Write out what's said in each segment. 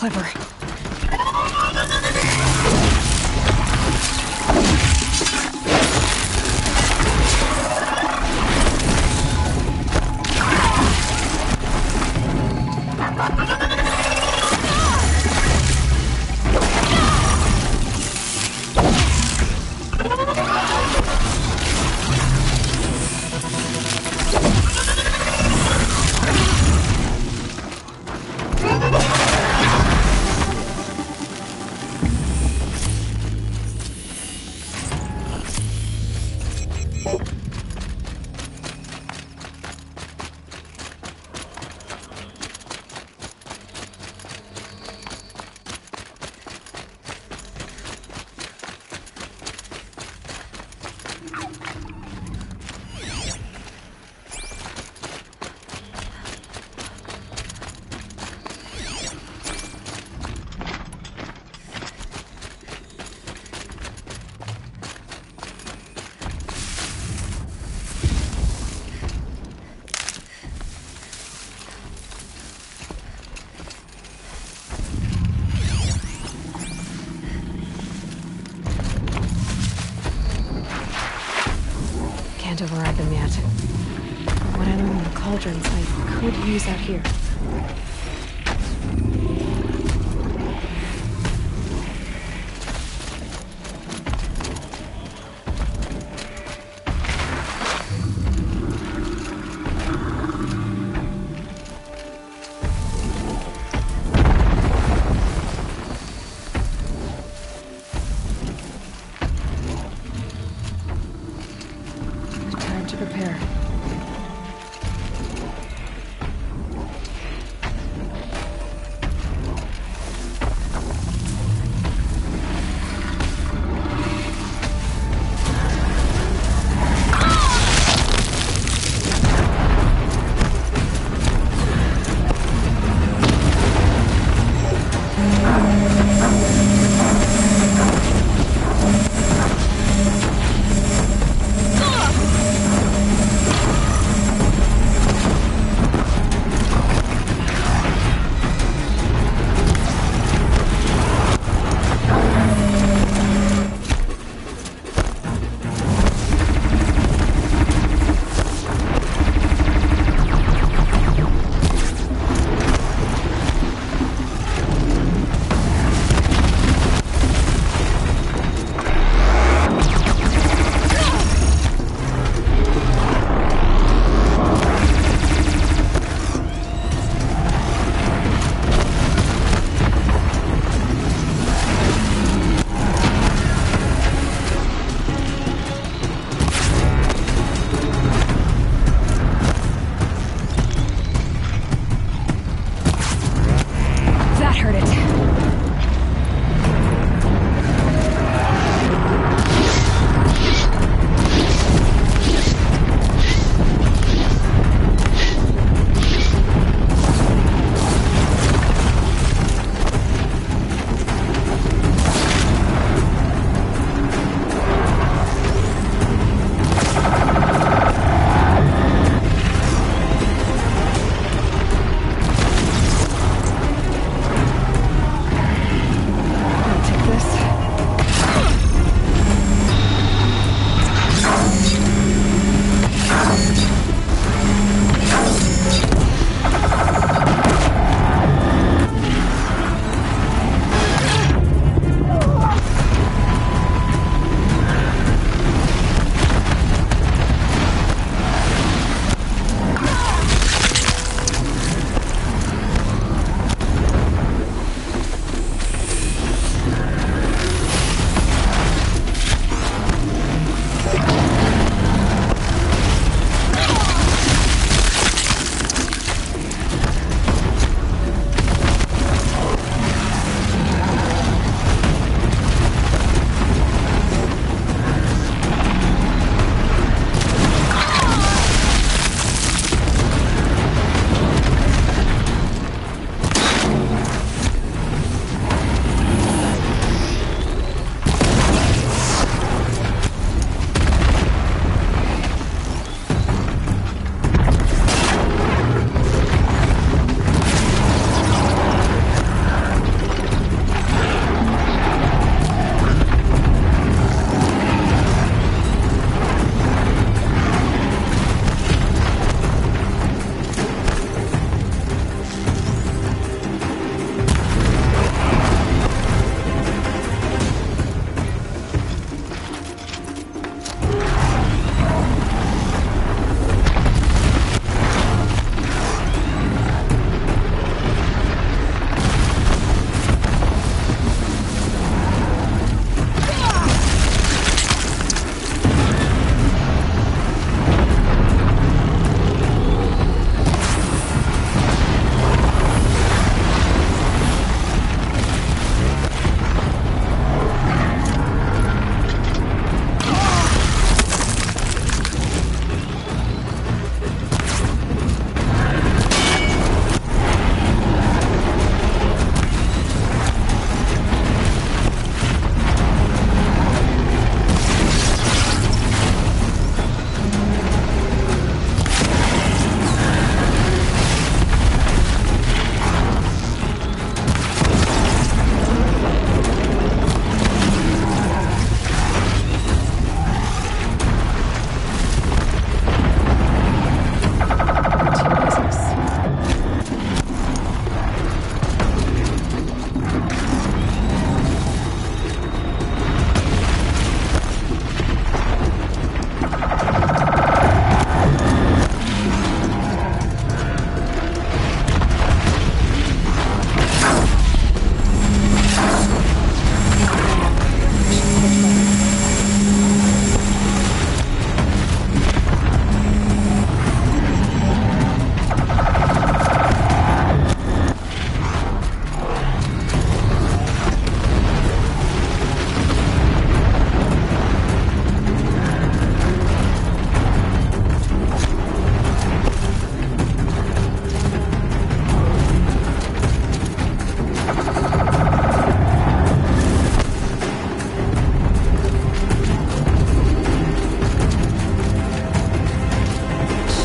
clever. Can't override them yet. What I learned in the cauldrons, I could use out here. Prepare.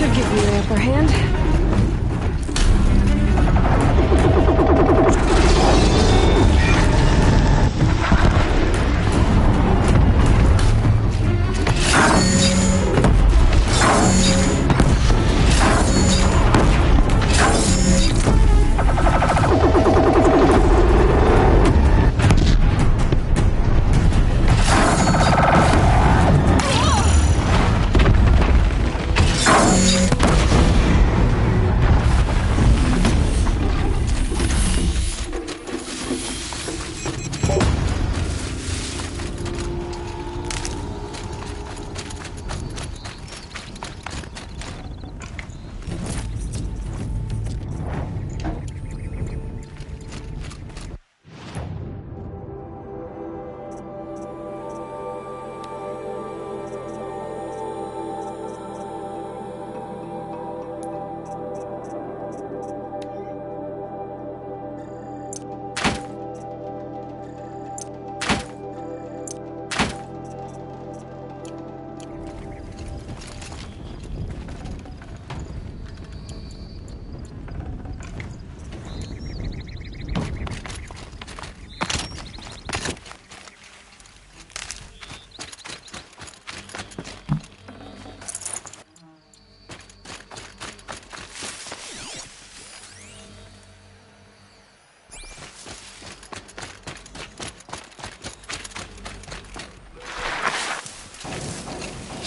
should give you the upper hand.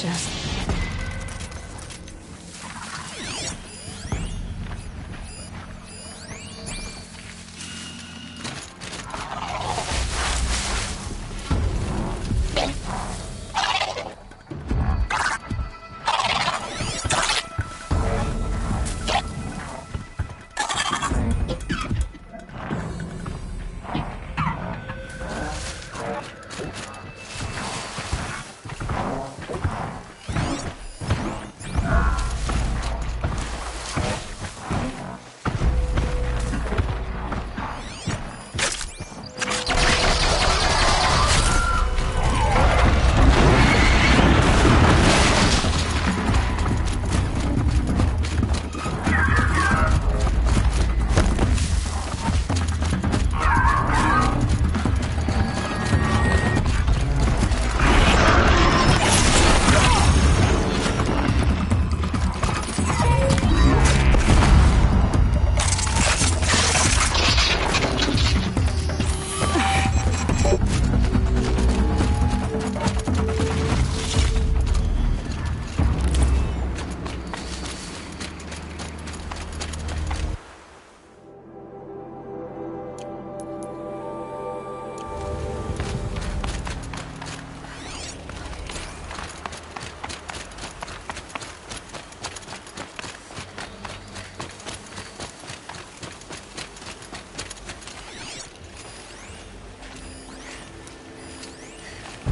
Just...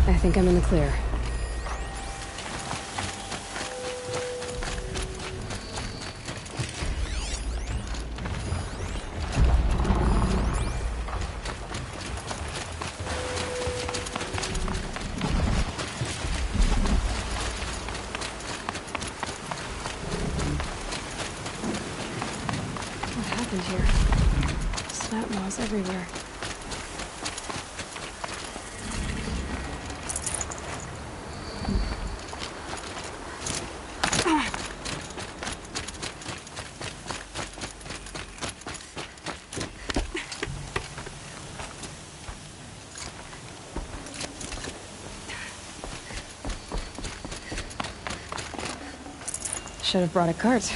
I think I'm in the clear. What happened here? Snap moths everywhere. Should have brought a cart.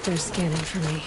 They're scanning for me.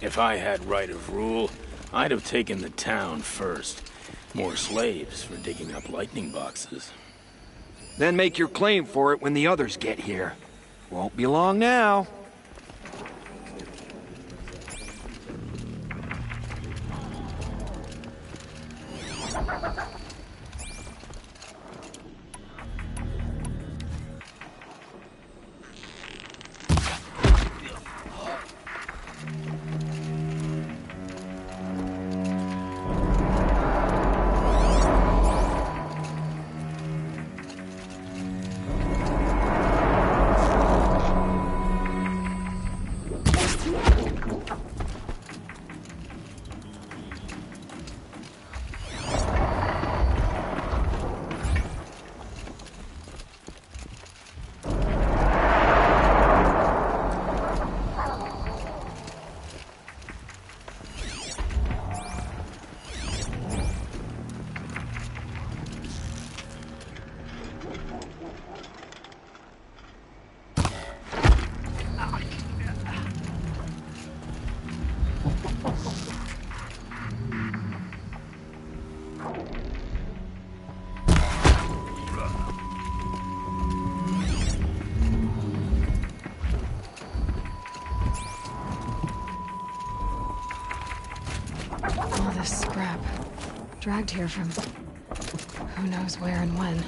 If I had right of rule, I'd have taken the town first. More slaves for digging up lightning boxes. Then make your claim for it when the others get here. Won't be long now. All this scrap. Dragged here from who knows where and when.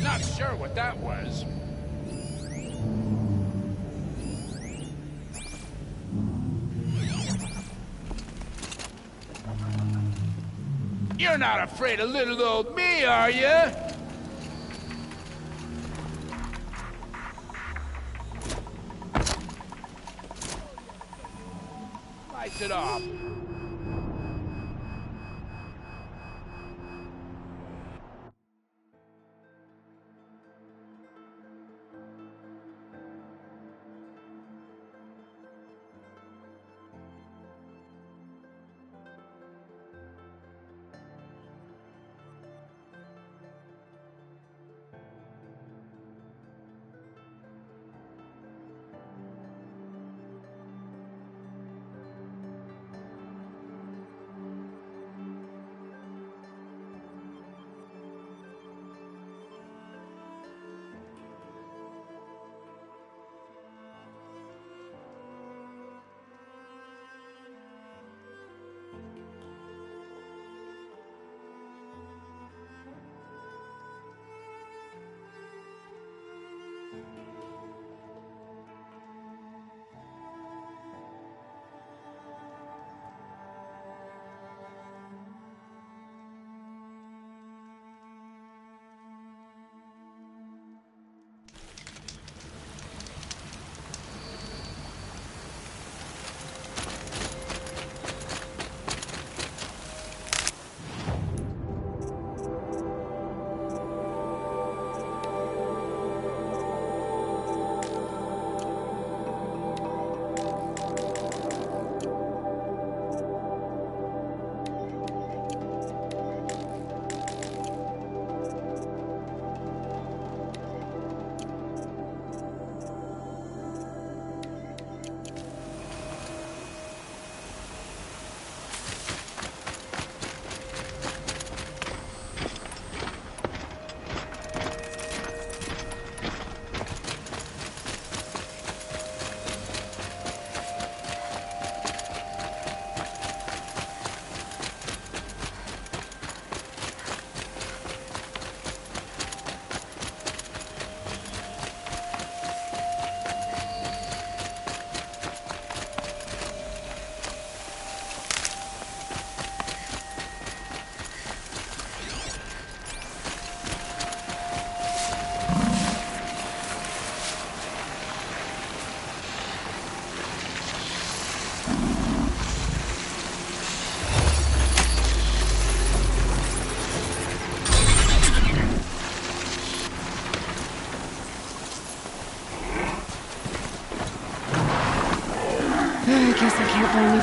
Not sure what that was. You're not afraid of little old me, are you? Lights it off.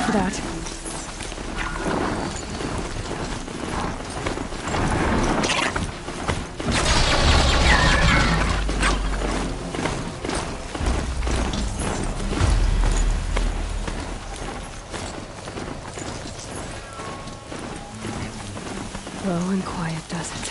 for that. Low and quiet does it.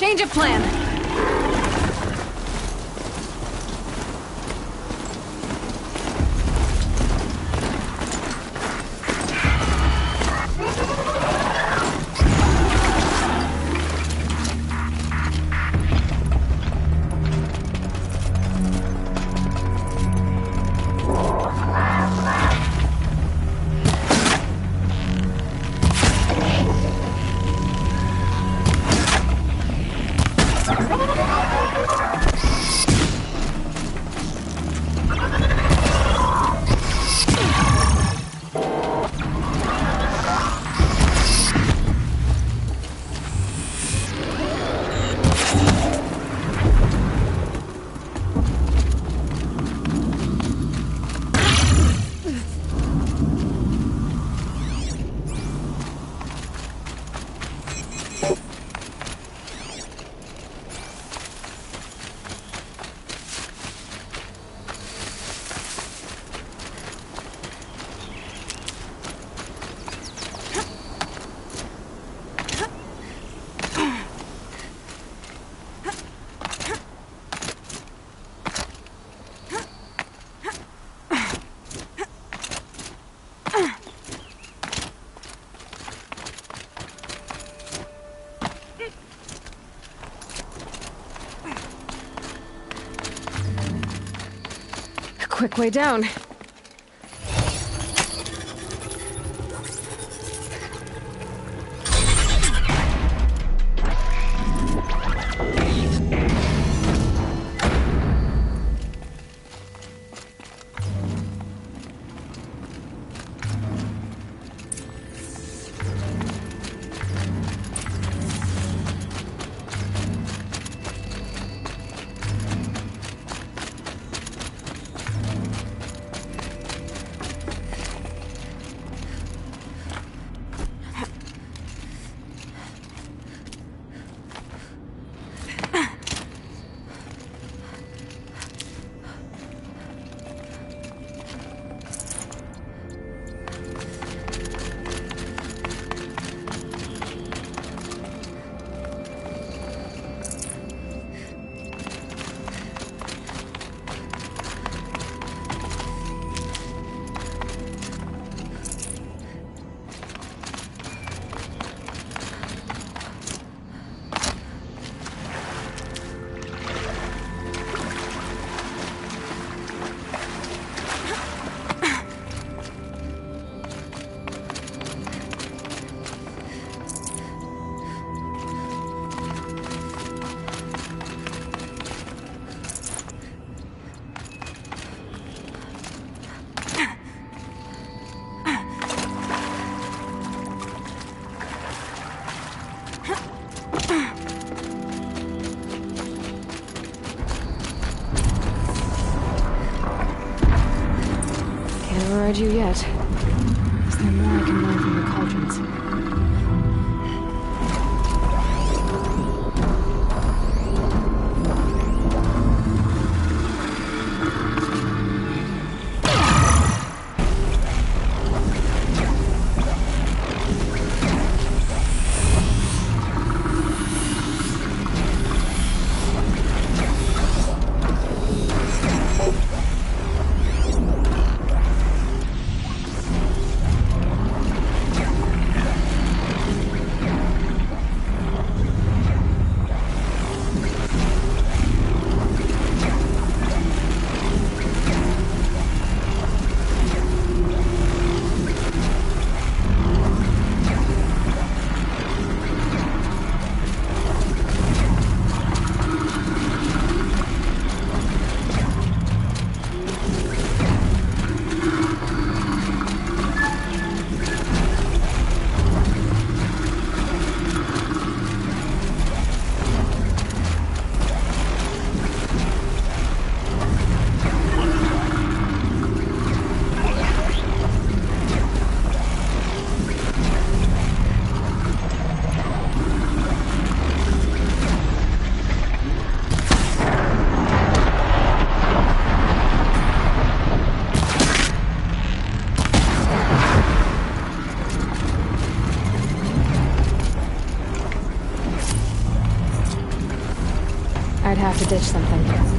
Change of plan. Quick way down. Can't override you yet. Is there more I can learn from the cauldrons? I'd have to ditch something.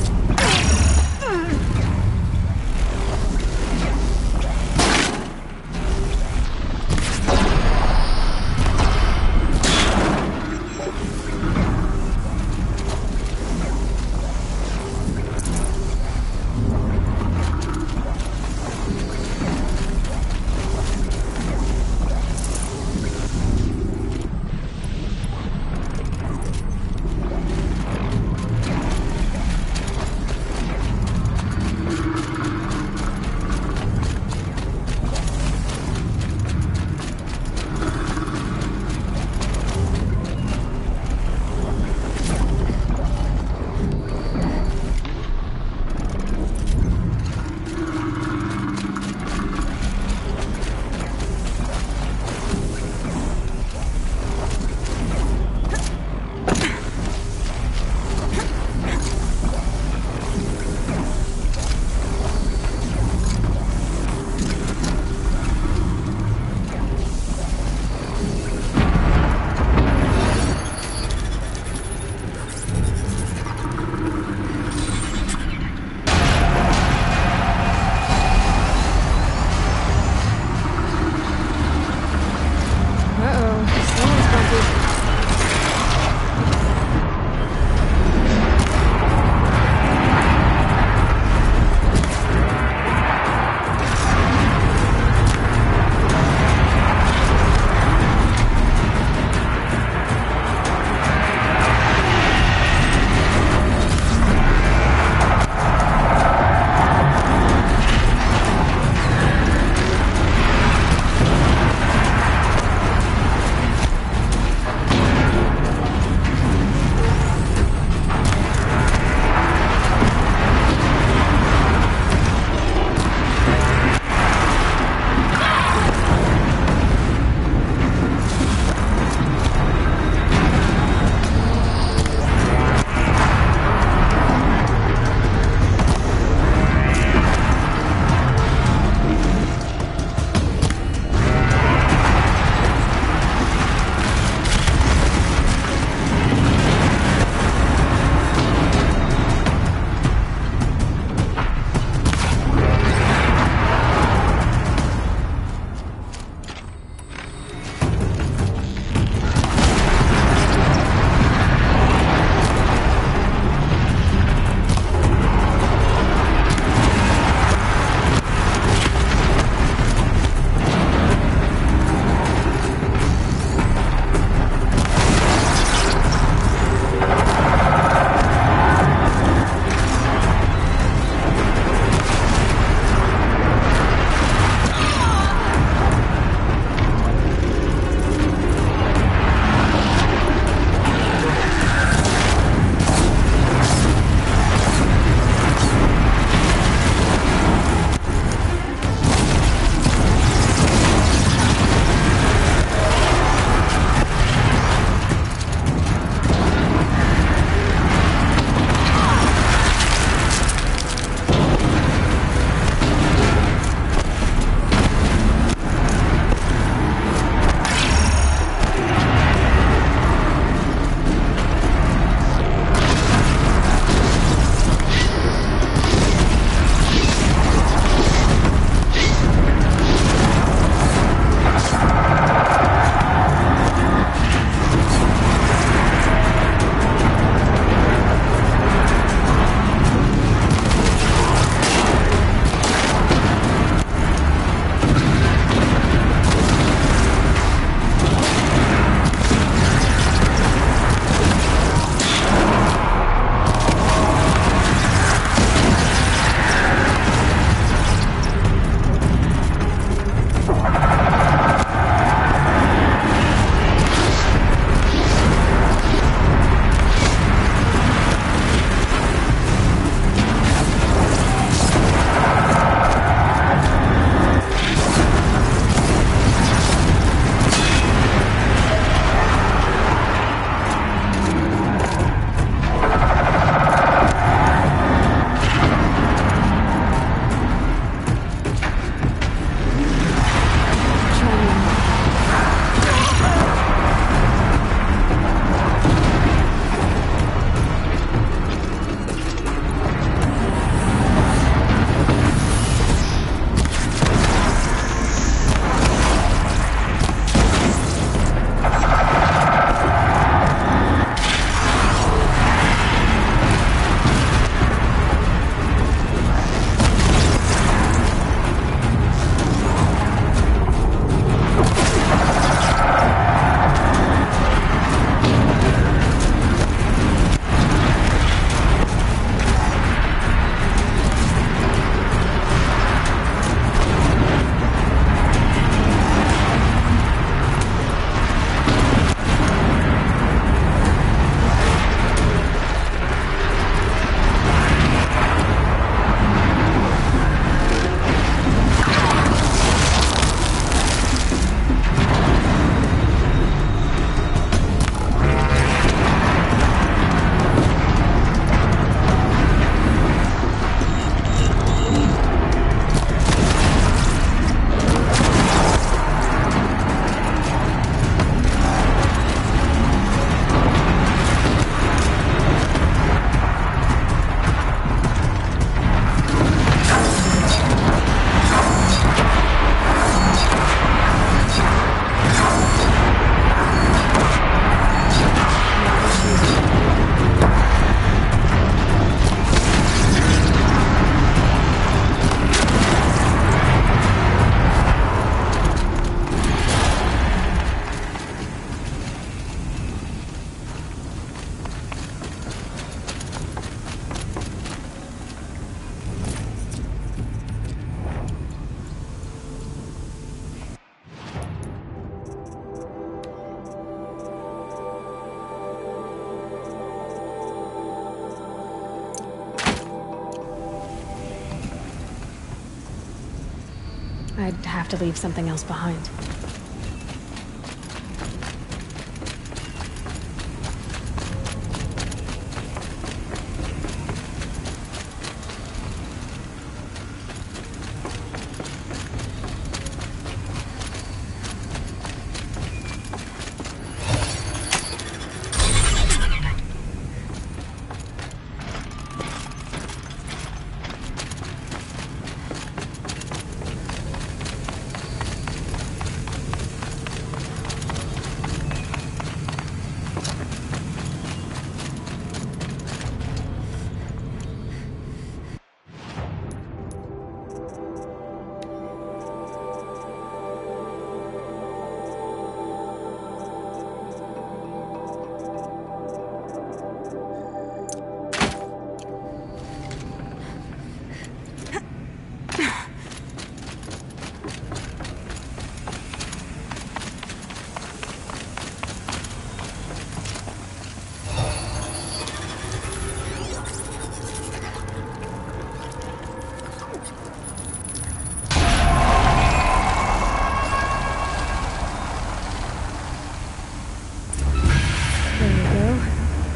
I'd have to leave something else behind.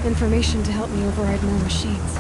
Information to help me override more machines.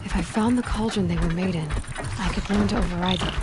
If I found the cauldron they were made in, I could learn to override them.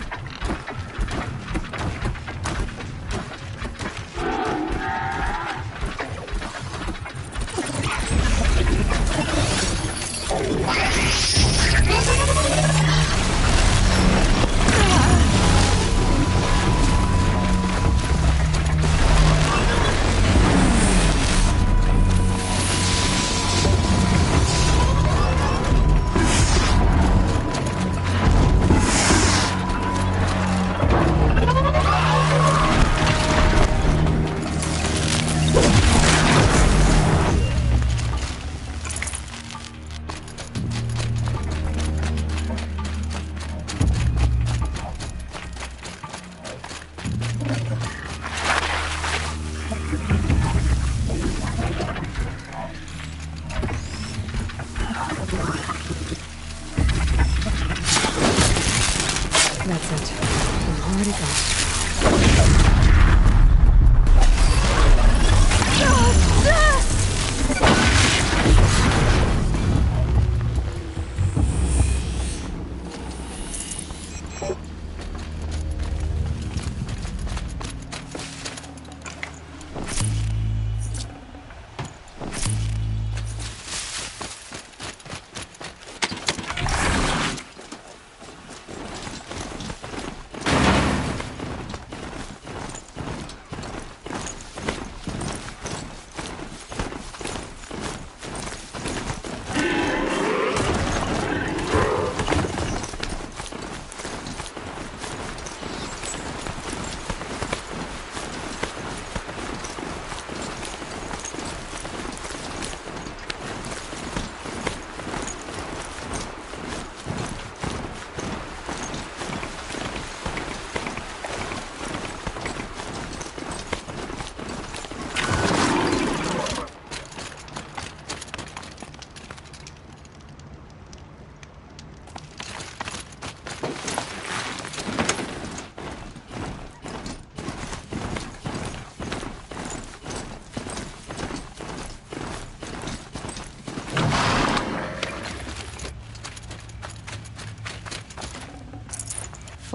That's it. I'm already gone.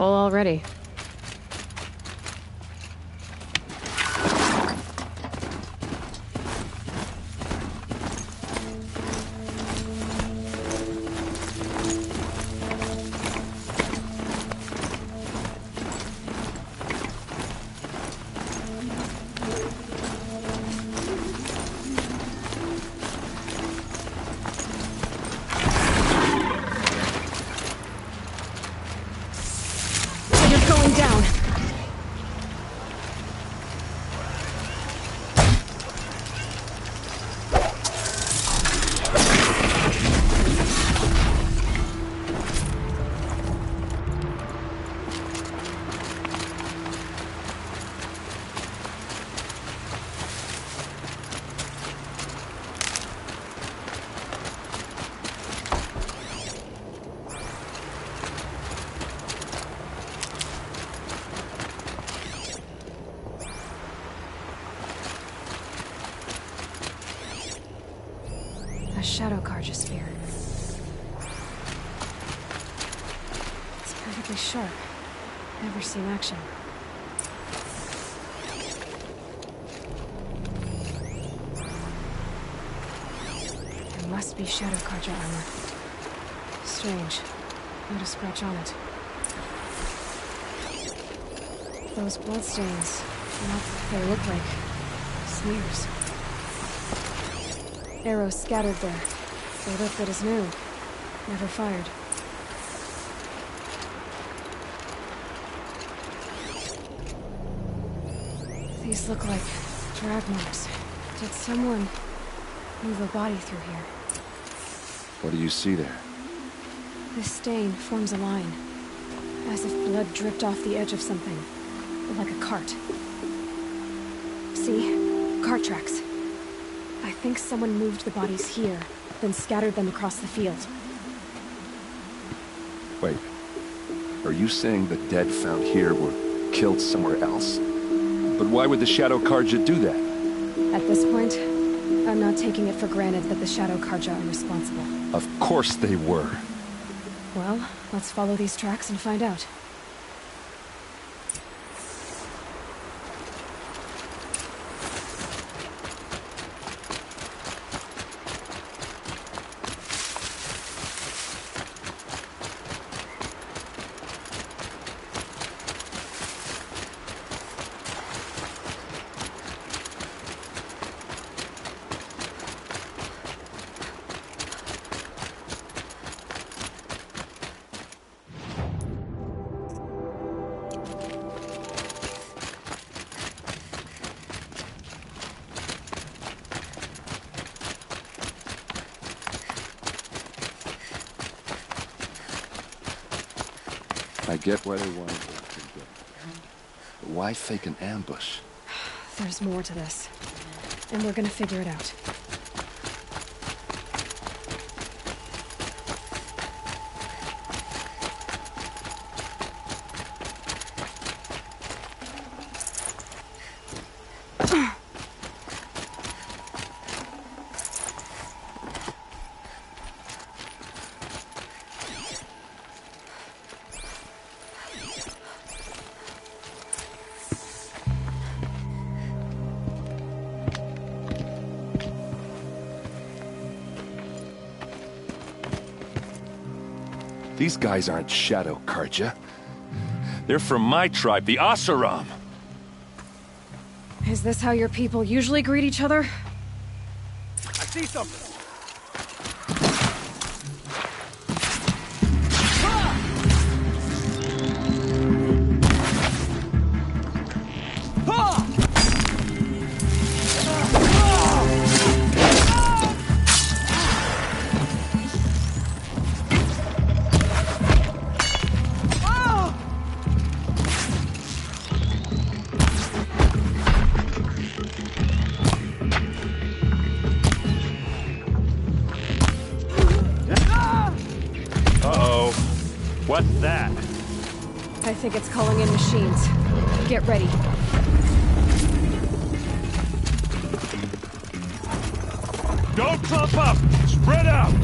Full already. Going down. A shadow Karja spear. It's perfectly sharp. Never seen action. There must be shadow Karja armor. Strange. Not a scratch on it. Those bloodstains. What they look like. Smears. Arrows scattered there. They look good as new. Never fired. These look like drag marks. Did someone move a body through here? What do you see there? This stain forms a line. As if blood dripped off the edge of something. Like a cart. See? Cart tracks. I think someone moved the bodies here, then scattered them across the field. Wait. Are you saying the dead found here were killed somewhere else? But why would the Shadow Karja do that? At this point, I'm not taking it for granted that the Shadow Karja are responsible. Of course they were. Well, let's follow these tracks and find out. I get why they wanted to get. But why fake an ambush? There's more to this. And we're gonna figure it out. These guys aren't Shadow Karja. They're from my tribe, the Asaram. Is this how your people usually greet each other? I see something. What's that? I think it's calling in machines. Get ready. Don't clump up! Spread out!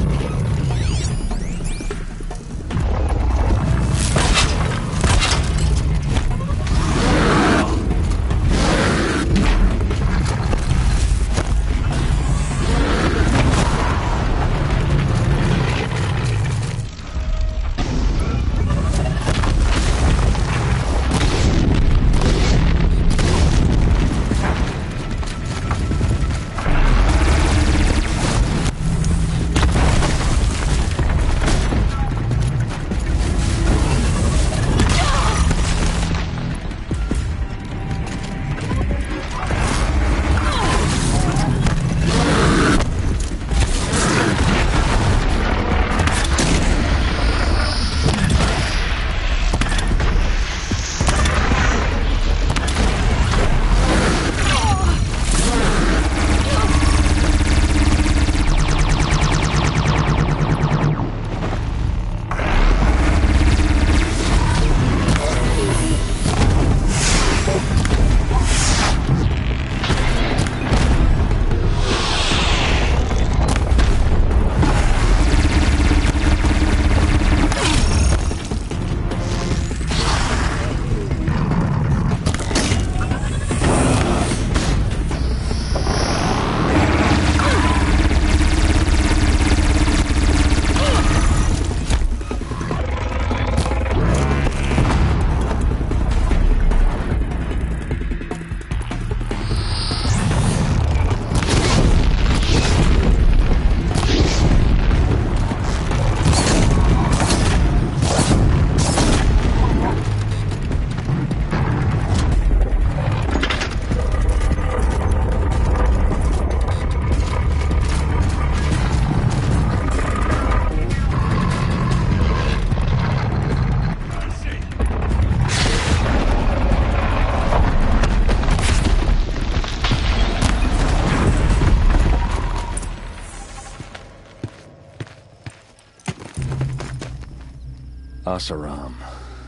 Oseram,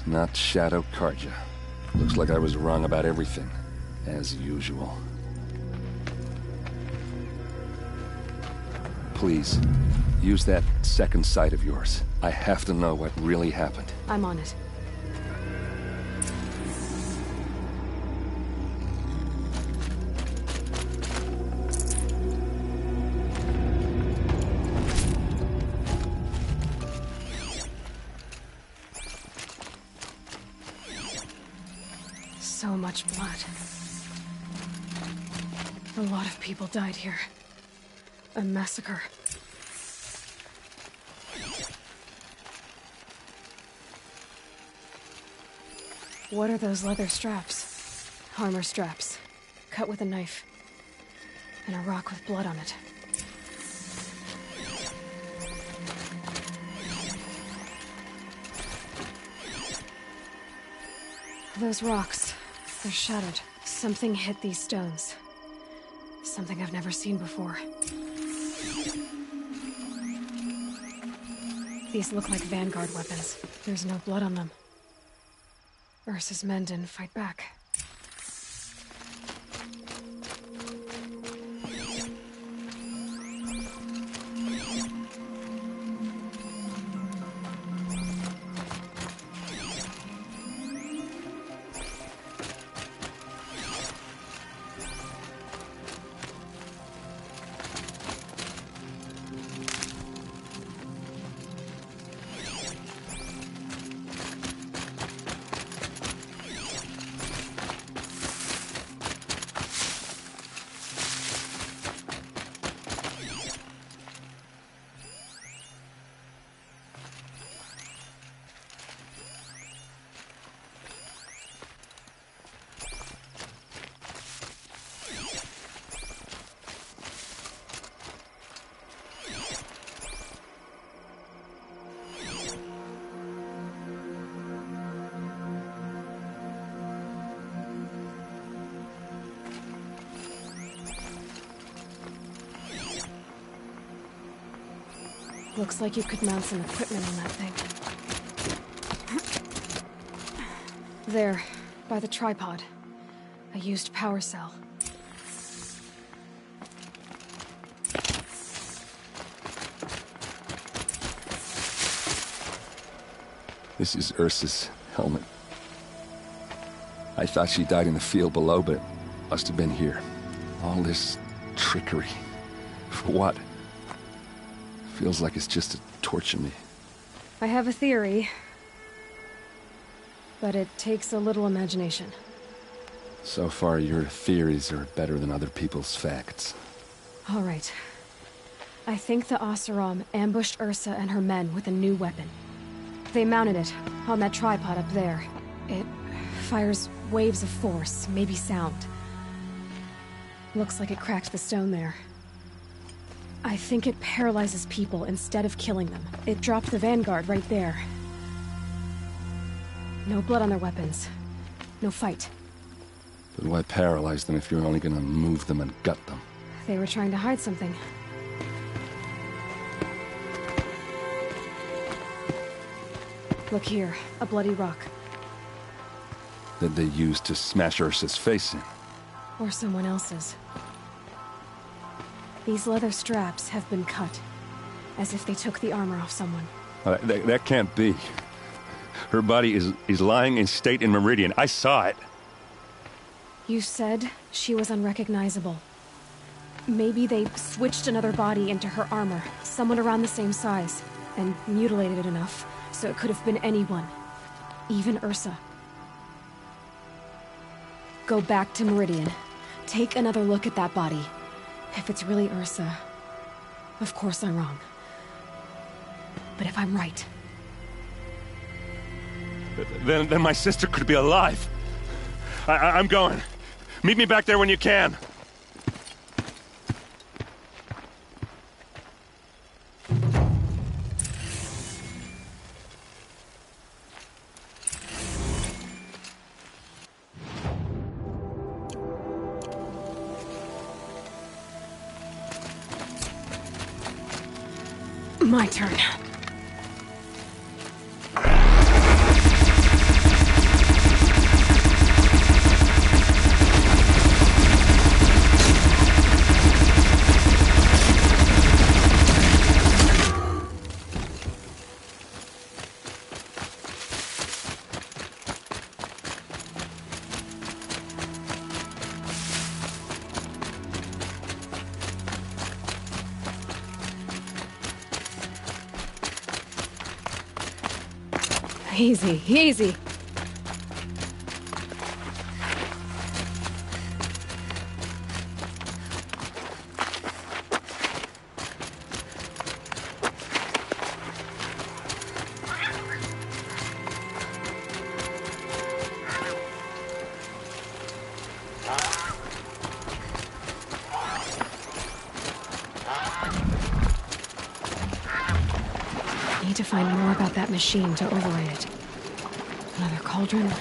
not Shadow Karja. Looks like I was wrong about everything, as usual. Please, use that second sight of yours. I have to know what really happened. I'm on it. So much blood. A lot of people died here. A massacre. What are those leather straps? Armor straps. Cut with a knife. And a rock with blood on it. Those rocks. They're shattered. Something hit these stones. Something I've never seen before. These look like Vanguard weapons. There's no blood on them. Ursa's men didn't fight back. Looks like you could mount some equipment on that thing. There, by the tripod. A used power cell. This is Ursa's helmet. I thought she died in the field below, but it must have been here. All this trickery. For what? Feels like it's just to torture me. I have a theory. But it takes a little imagination. So far, your theories are better than other people's facts. All right. I think the Oseram ambushed Ursa and her men with a new weapon. They mounted it on that tripod up there. It fires waves of force, maybe sound. Looks like it cracked the stone there. I think it paralyzes people instead of killing them. It dropped the Vanguard right there. No blood on their weapons. No fight. But why paralyze them if you're only gonna move them and gut them? They were trying to hide something. Look here, a bloody rock. That they used to smash Ursa's face in. Or someone else's. These leather straps have been cut, as if they took the armor off someone. That can't be. Her body is lying in state in Meridian. I saw it. You said she was unrecognizable. Maybe they switched another body into her armor, someone around the same size, and mutilated it enough so it could have been anyone. Even Ursa. Go back to Meridian. Take another look at that body. If it's really Ursa, of course I'm wrong. But if I'm right... Then my sister could be alive. I'm going. Meet me back there when you can. My turn. Easy, easy. Need to find more about that machine to override it. Another cauldron?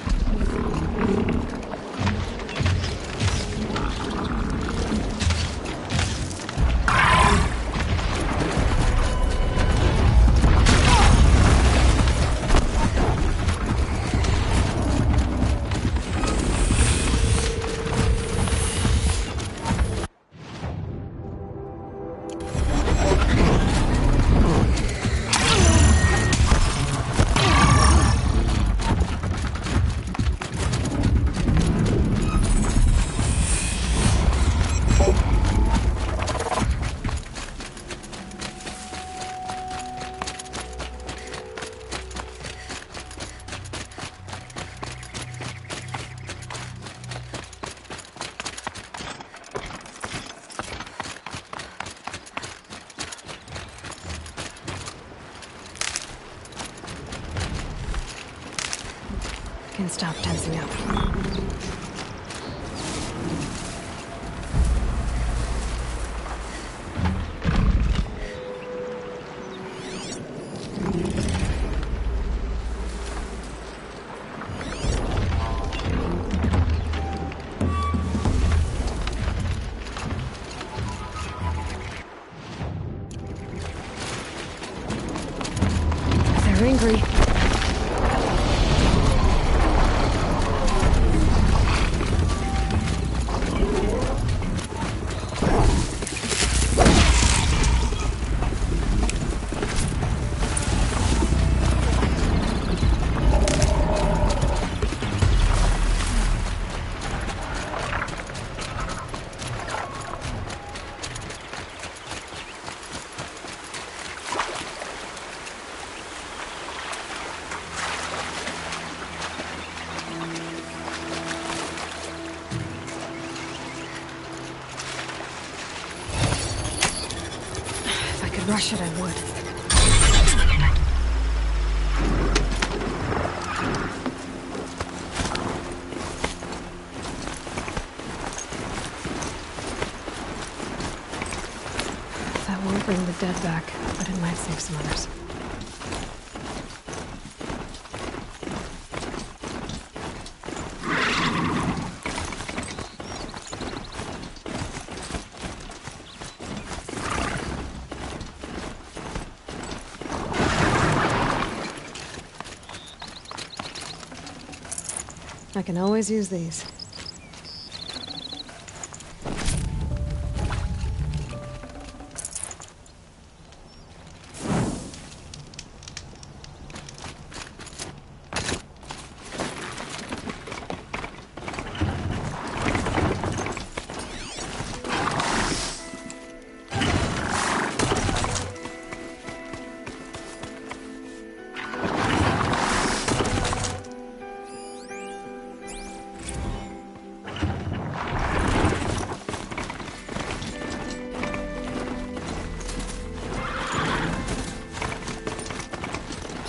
Can stop tensing up. They're angry. Rush it, I would. That won't bring the dead back, but it might save some others. I can always use these.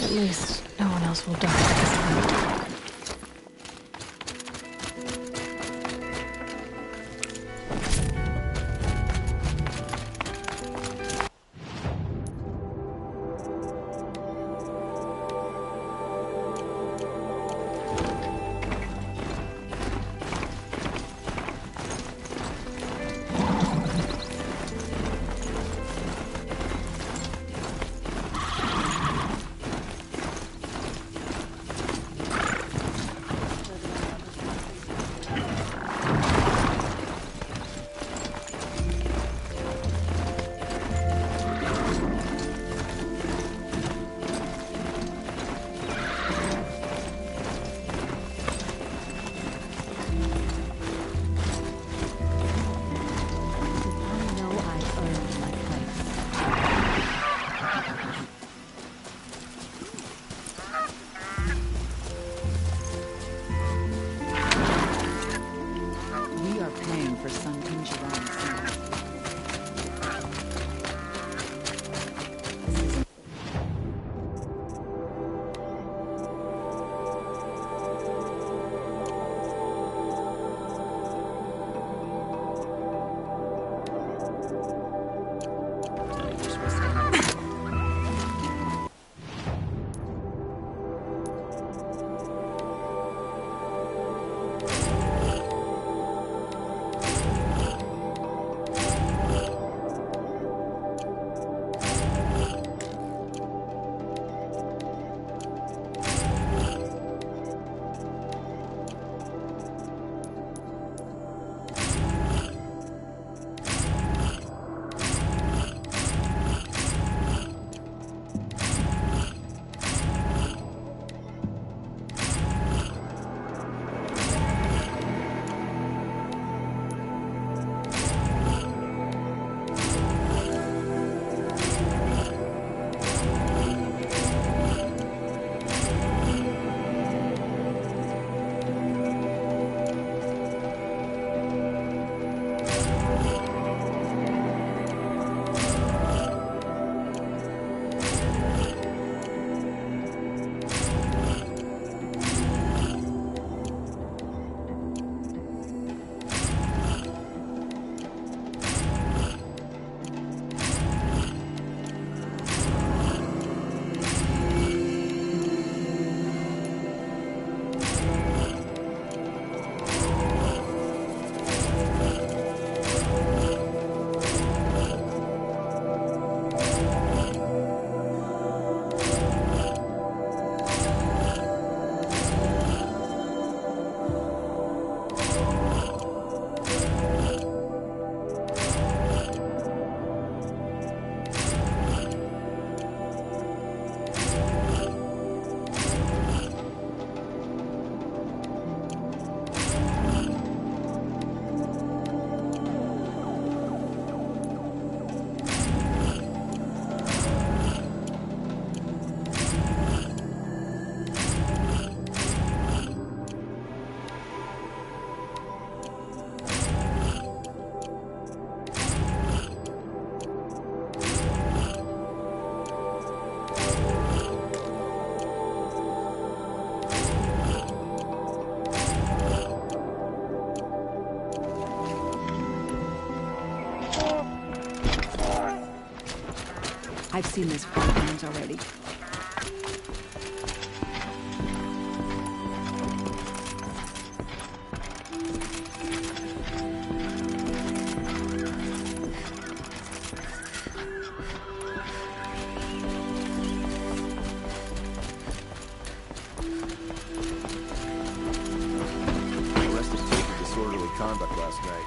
At least no one else will die because of them. I've seen those programs already. Arrested Tate for disorderly conduct last night.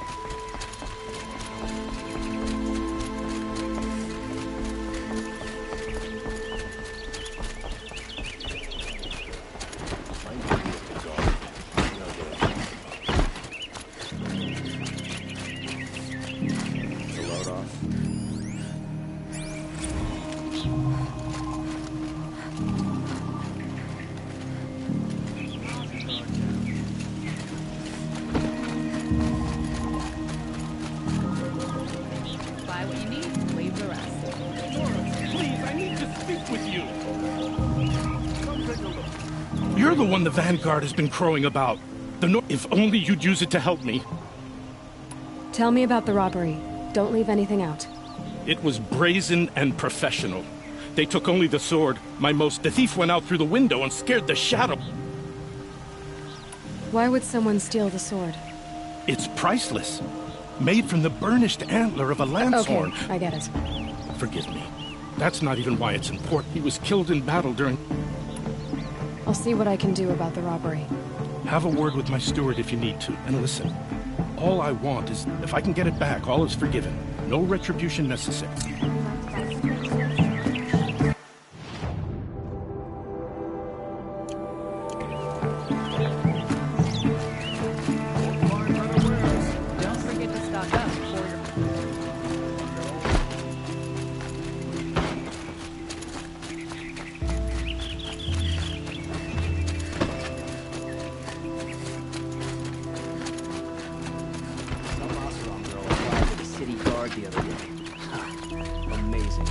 Buy what you need, leave the rest. Please, I need to speak with you. You're the one the Vanguard has been crowing about. If only you'd use it to help me. Tell me about the robbery. Don't leave anything out. It was brazen and professional. They took only the sword, The thief went out through the window and scared the shadow. Why would someone steal the sword? It's priceless. Made from the burnished antler of a lancelhorn. Okay, I get it. Forgive me. That's not even why it's important. He was killed in battle during... I'll see what I can do about the robbery. Have a word with my steward if you need to. And listen, all I want is, if I can get it back, all is forgiven. No retribution necessary. Don't forget to stock up before you're... Some Oseram girl applied for the city guard the other day. Ha, amazing.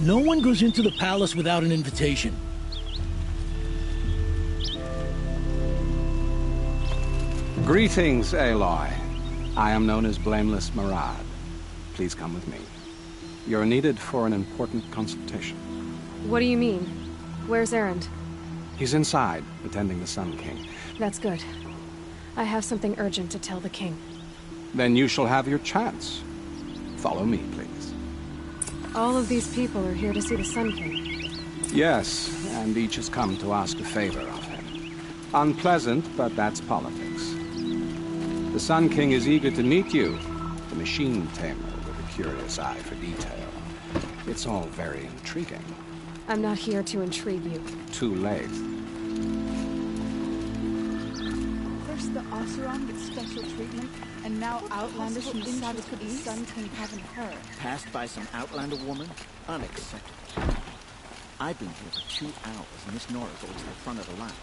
No one goes into the palace without an invitation. Greetings, Aloy. I am known as Blameless Marad. Please come with me. You're needed for an important consultation. What do you mean? Where's Erend? He's inside, attending the Sun King. That's good. I have something urgent to tell the king. Then you shall have your chance. Follow me, please. All of these people are here to see the Sun King. Yes, and each has come to ask a favor of him. Unpleasant, but that's politics. The Sun King is eager to meet you, the machine tamer with a curious eye for detail. It's all very intriguing. I'm not here to intrigue you. Too late. First the Oseram gets special treatment, and now outlanders from the south to the Sun King haven't heard. Passed by some outlander woman? Unacceptable. I've been here for 2 hours, and Miss Nora goes to the front of the line.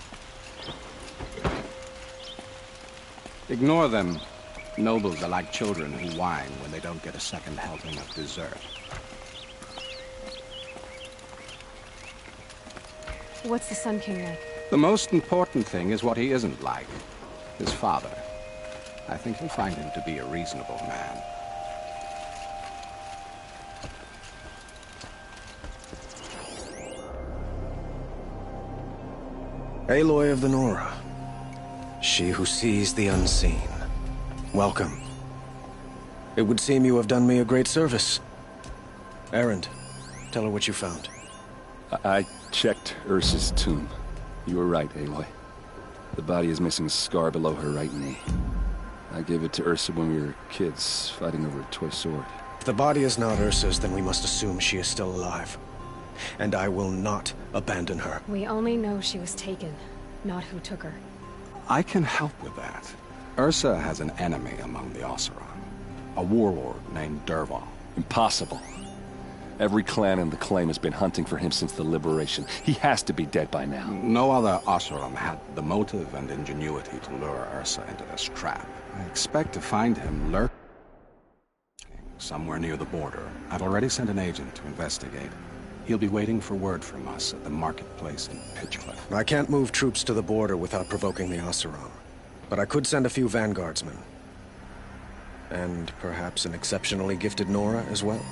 Ignore them. Nobles are like children who whine when they don't get a second helping of dessert. What's the Sun King like? The most important thing is what he isn't like. His father. I think you'll find him to be a reasonable man. Aloy of the Nora. She who sees the unseen. Welcome. It would seem you have done me a great service. Erend, tell her what you found. I checked Ursa's tomb. You were right, Aloy. The body is missing a scar below her right knee. I gave it to Ursa when we were kids, fighting over a toy sword. If the body is not Ursa's, then we must assume she is still alive. And I will not abandon her. We only know she was taken, not who took her. I can help with that. Ursa has an enemy among the Oseram. A warlord named Dervahl. Impossible. Every clan in the claim has been hunting for him since the liberation. He has to be dead by now. No other Oseram had the motive and ingenuity to lure Ursa into this trap. I expect to find him lurking somewhere near the border. I've already sent an agent to investigate. He'll be waiting for word from us at the marketplace in Pitchcliff. I can't move troops to the border without provoking the Oseram. But I could send a few vanguardsmen. And perhaps an exceptionally gifted Nora as well.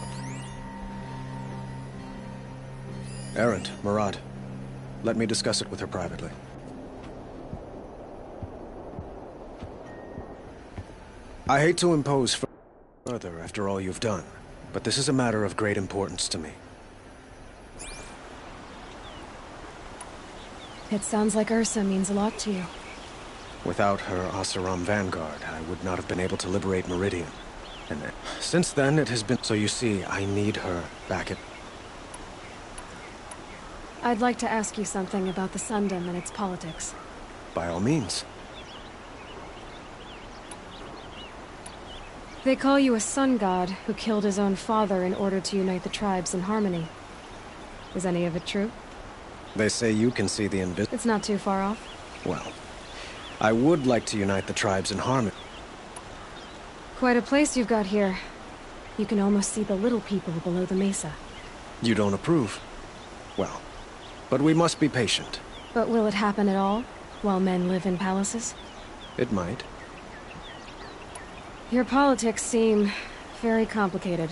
Erend, Murad, let me discuss it with her privately. I hate to impose further after all you've done, but this is a matter of great importance to me. It sounds like Ursa means a lot to you. Without her Oseram vanguard, I would not have been able to liberate Meridian. And since then, it has been... So you see, I need her back at... I'd like to ask you something about the Sundom and its politics. By all means. They call you a sun god who killed his own father in order to unite the tribes in harmony. Is any of it true? They say you can see the It's not too far off. Well, I would like to unite the tribes in harmony. Quite a place you've got here. You can almost see the little people below the mesa. You don't approve? Well, but we must be patient. But will it happen at all, while men live in palaces? It might. Your politics seem very complicated.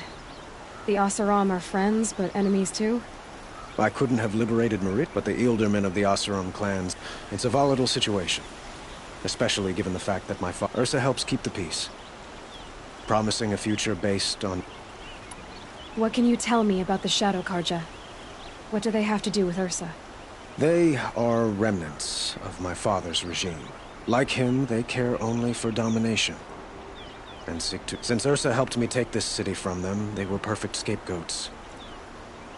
The Oseram are friends, but enemies too? I couldn't have liberated Merit, but the Ealdormen of the Oseram clans. It's a volatile situation. Especially given the fact that my father... Ursa helps keep the peace. Promising a future based on... What can you tell me about the Shadow Karja? What do they have to do with Ursa? They are remnants of my father's regime. Like him, they care only for domination. And seek to... Since Ursa helped me take this city from them, they were perfect scapegoats.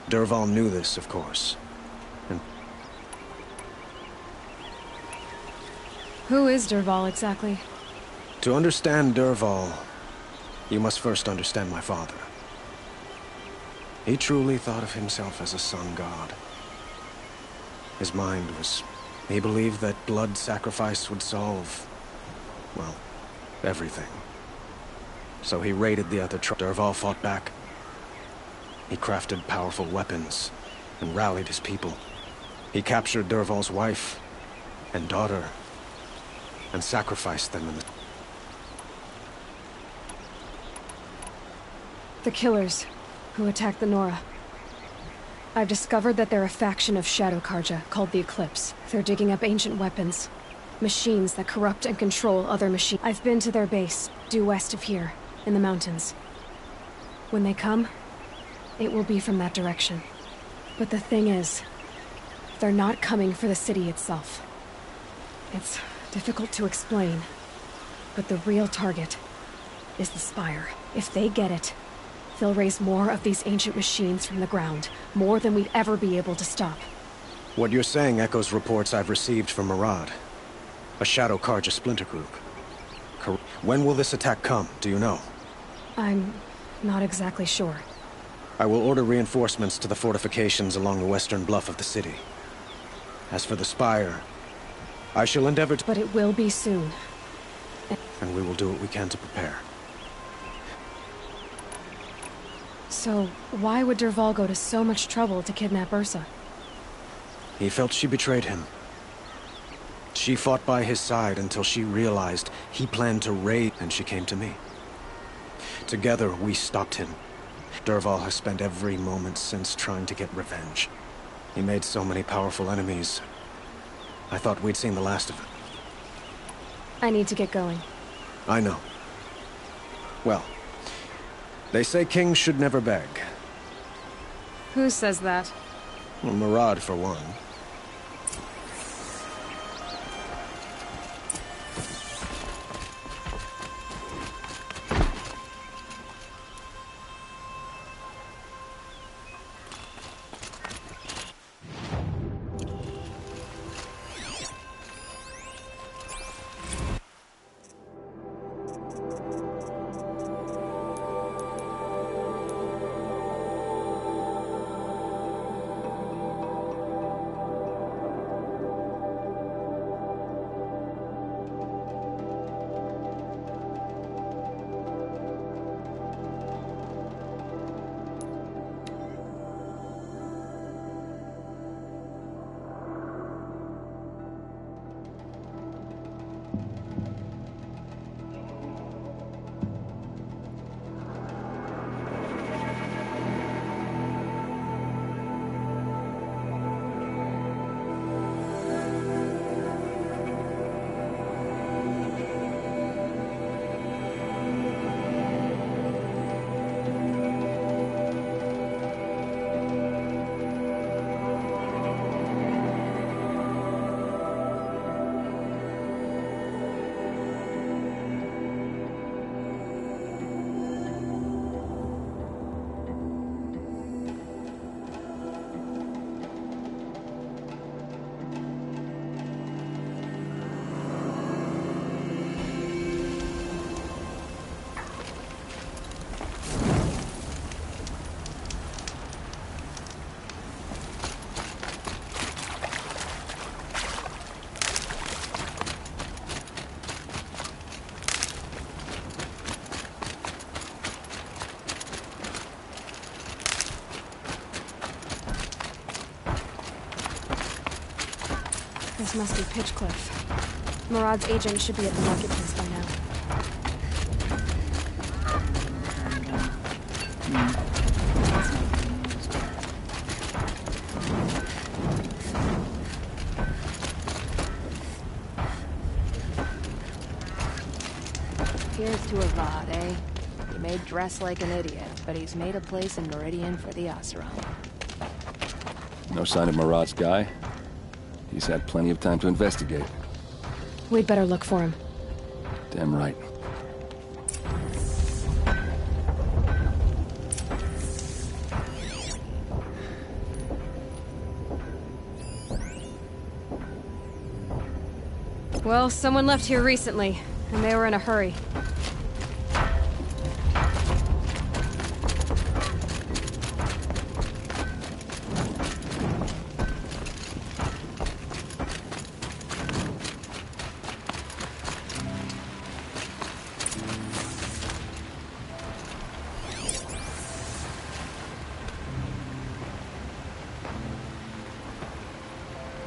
Dervahl knew this, of course. And... Who is Dervahl exactly? To understand Dervahl, you must first understand my father. He truly thought of himself as a sun god. His mind was... He believed that blood sacrifice would solve... well, everything. So he raided the other tribes. Dervahl fought back. He crafted powerful weapons and rallied his people. He captured Dervahl's wife and daughter and sacrificed them in the... The killers who attacked the Nora. I've discovered that they're a faction of Shadow Karja called the Eclipse. They're digging up ancient weapons. Machines that corrupt and control other machines. I've been to their base, due west of here, in the mountains. When they come, it will be from that direction. But the thing is, they're not coming for the city itself. It's difficult to explain, but the real target is the Spire. If they get it, they'll raise more of these ancient machines from the ground, more than we'd ever be able to stop. What you're saying echoes reports I've received from Murad, a Shadow Karja splinter group. When will this attack come, do you know? I'm not exactly sure. I will order reinforcements to the fortifications along the western bluff of the city. As for the Spire, I shall endeavor to... But it will be soon. And we will do what we can to prepare. So, why would Dervahl go to so much trouble to kidnap Ursa? He felt she betrayed him. She fought by his side until she realized he planned to raid, and she came to me. Together, we stopped him. Dervahl has spent every moment since trying to get revenge. He made so many powerful enemies. I thought we'd seen the last of him. I need to get going. I know. Well, they say kings should never beg. Who says that? Well, Murad, for one. This must be Pitchcliff. Murad's agent should be at the marketplace by now. Here's to Avad, eh? He may dress like an idiot, but he's made a place in Meridian for the Oseram. No sign of Murad's guy? He's had plenty of time to investigate. We'd better look for him. Damn right. Well, someone left here recently, and they were in a hurry.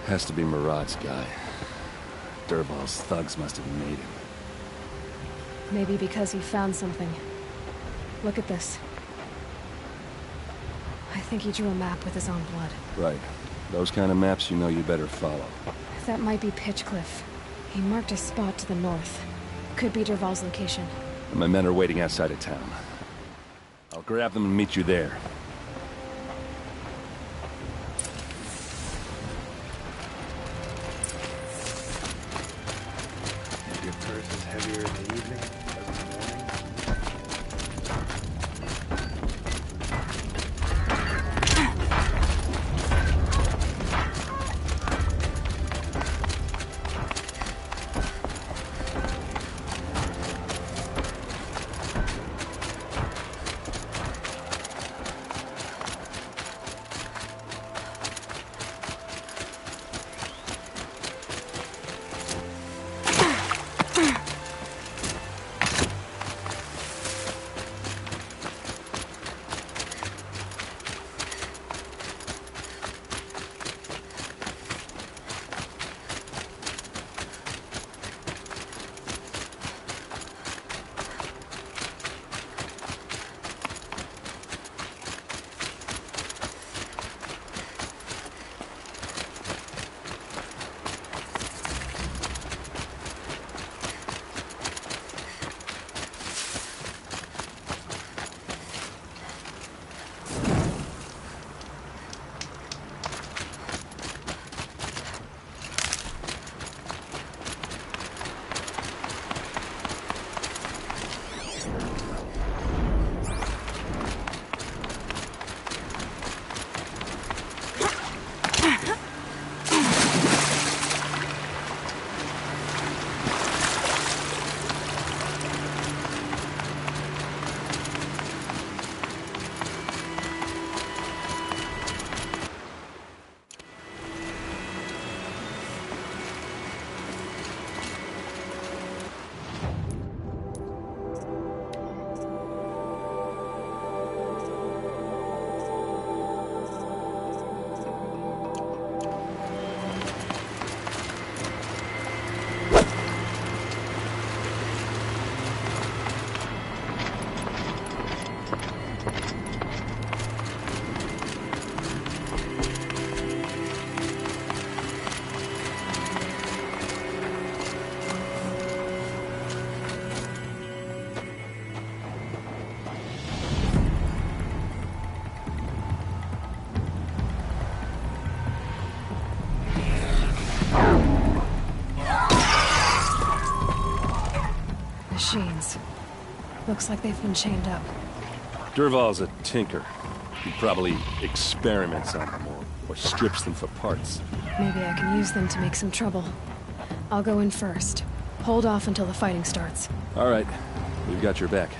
Has to be Murad's guy. Dervahl's thugs must have made him. Maybe because he found something. Look at this. I think he drew a map with his own blood. Right. Those kind of maps you know you better follow. That might be Pitchcliff. He marked a spot to the north. Could be Dervahl's location. And my men are waiting outside of town. I'll grab them and meet you there. Your purse is heavier in the evening than in the morning. Machines. Looks like they've been chained up. Dervahl's a tinker. He probably experiments on them or strips them for parts. Maybe I can use them to make some trouble. I'll go in first. Hold off until the fighting starts. All right. We've got your back.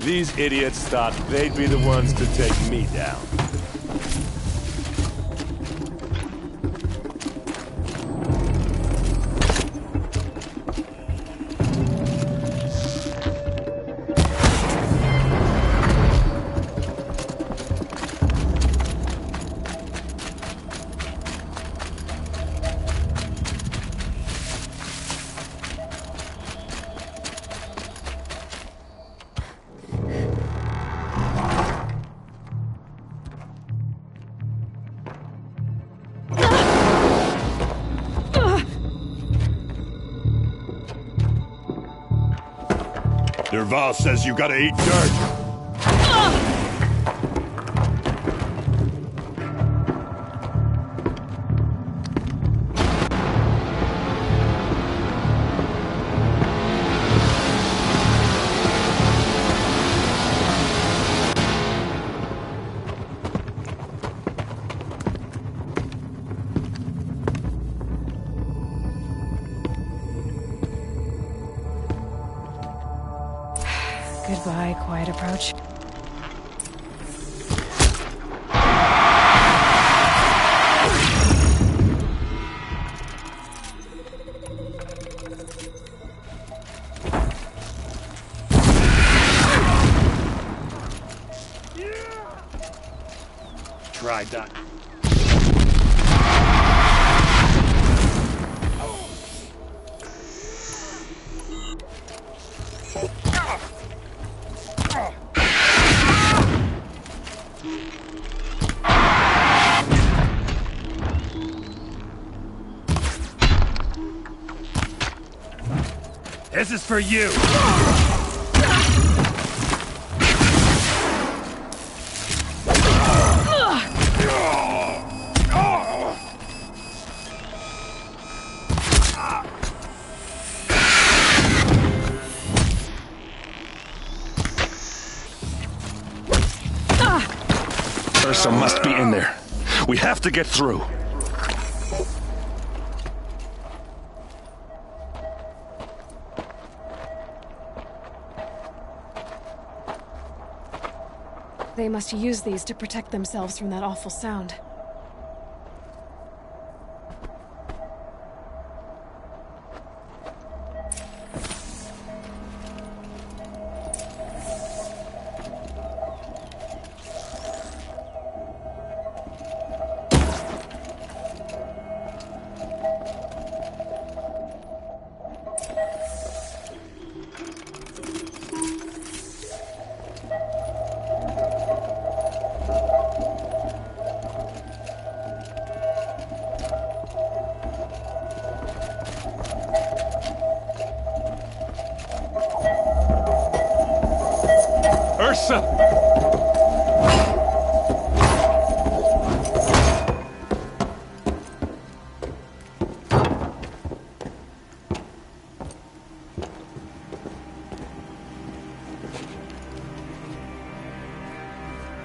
These idiots thought they'd be the ones to take me down. Derval says you gotta eat dirt. Goodbye, quiet approach. Tried that. This is for you! Ursa must be in there. We have to get through. They must use these to protect themselves from that awful sound. Ursa!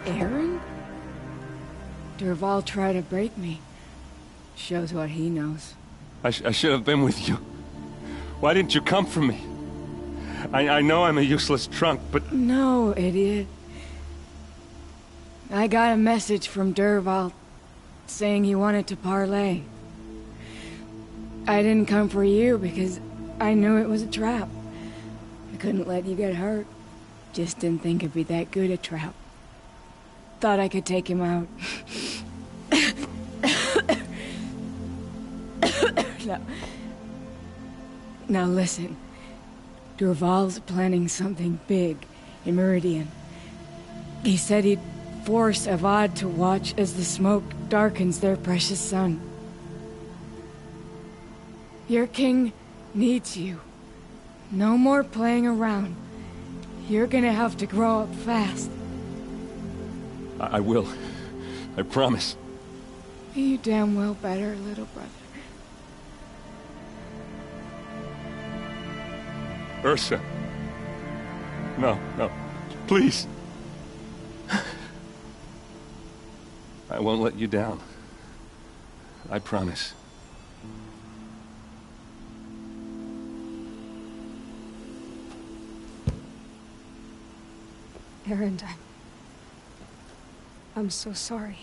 Aaron? Derval tried to break me. Shows what he knows. I should have been with you. Why didn't you come for me? I know I'm a useless trunk, but... No, idiot. I got a message from Derval saying he wanted to parlay. I didn't come for you because I knew it was a trap. I couldn't let you get hurt. Just didn't think it'd be that good a trap. Thought I could take him out. Now listen. Derval's planning something big in Meridian. He said he'd force Avad to watch as the smoke darkens their precious sun. Your king needs you. No more playing around. You're gonna have to grow up fast. I will. I promise. You damn well better, little brother. Ursa. No, no. Please. I won't let you down. I promise. Aaron, I'm so sorry.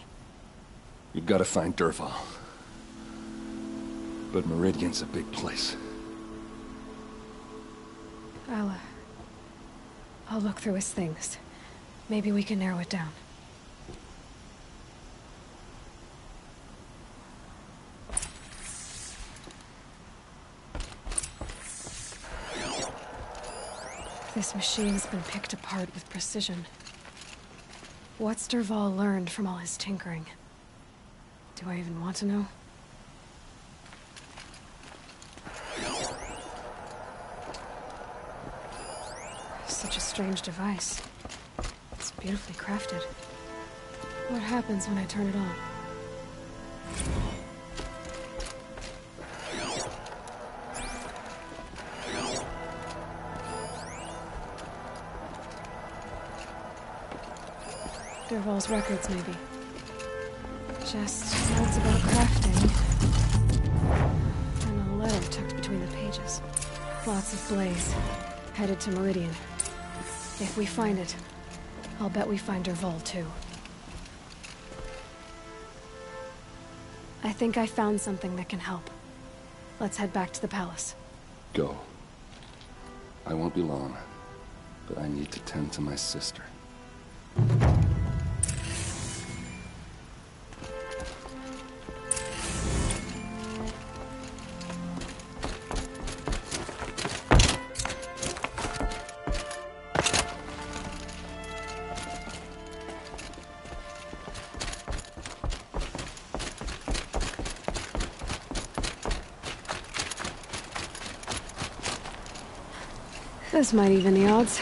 You've got to find Dervahl. But Meridian's a big place. I'll look through his things. Maybe we can narrow it down. This machine's been picked apart with precision. What's Dervahl learned from all his tinkering? Do I even want to know? Such a strange device. It's beautifully crafted. What happens when I turn it on? Dervahl's records, maybe. Just notes about crafting. And a letter tucked between the pages. Lots of blaze. Headed to Meridian. If we find it, I'll bet we find Dervahl too. I think I found something that can help. Let's head back to the palace. Go. I won't be long, but I need to tend to my sister. This might even the odds.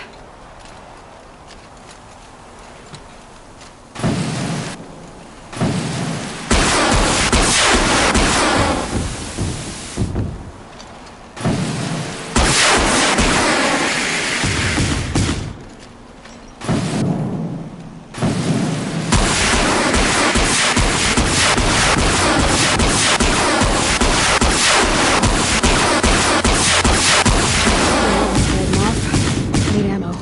Need ammo.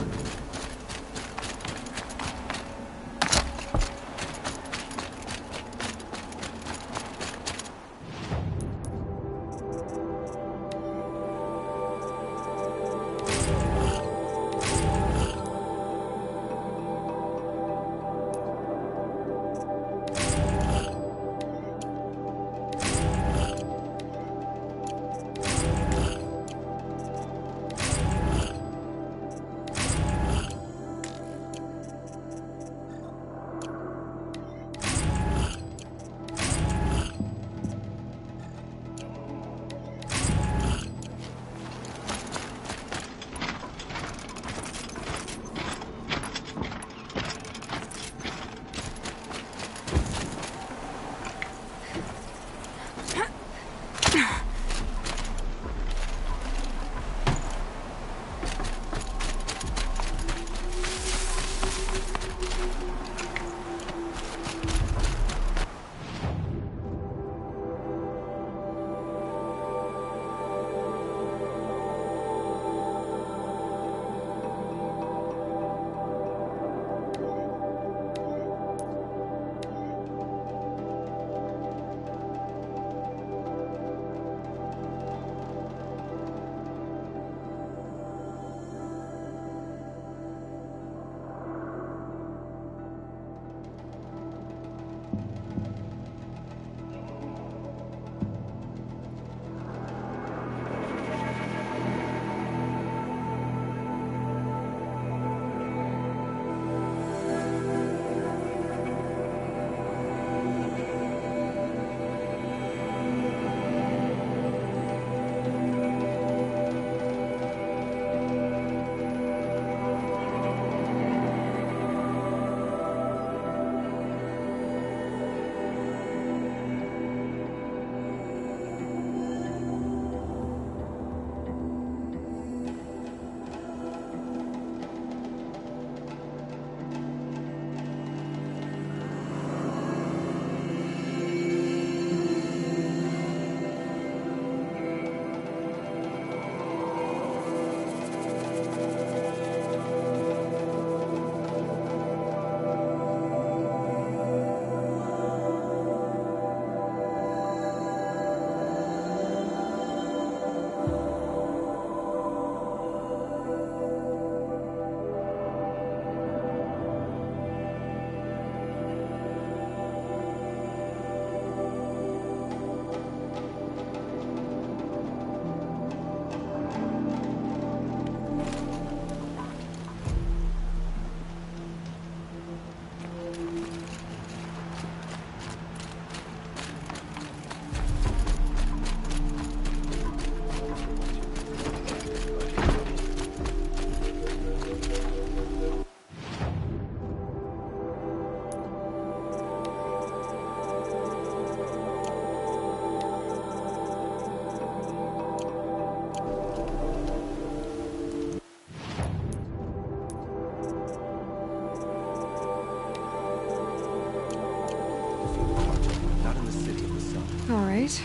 right.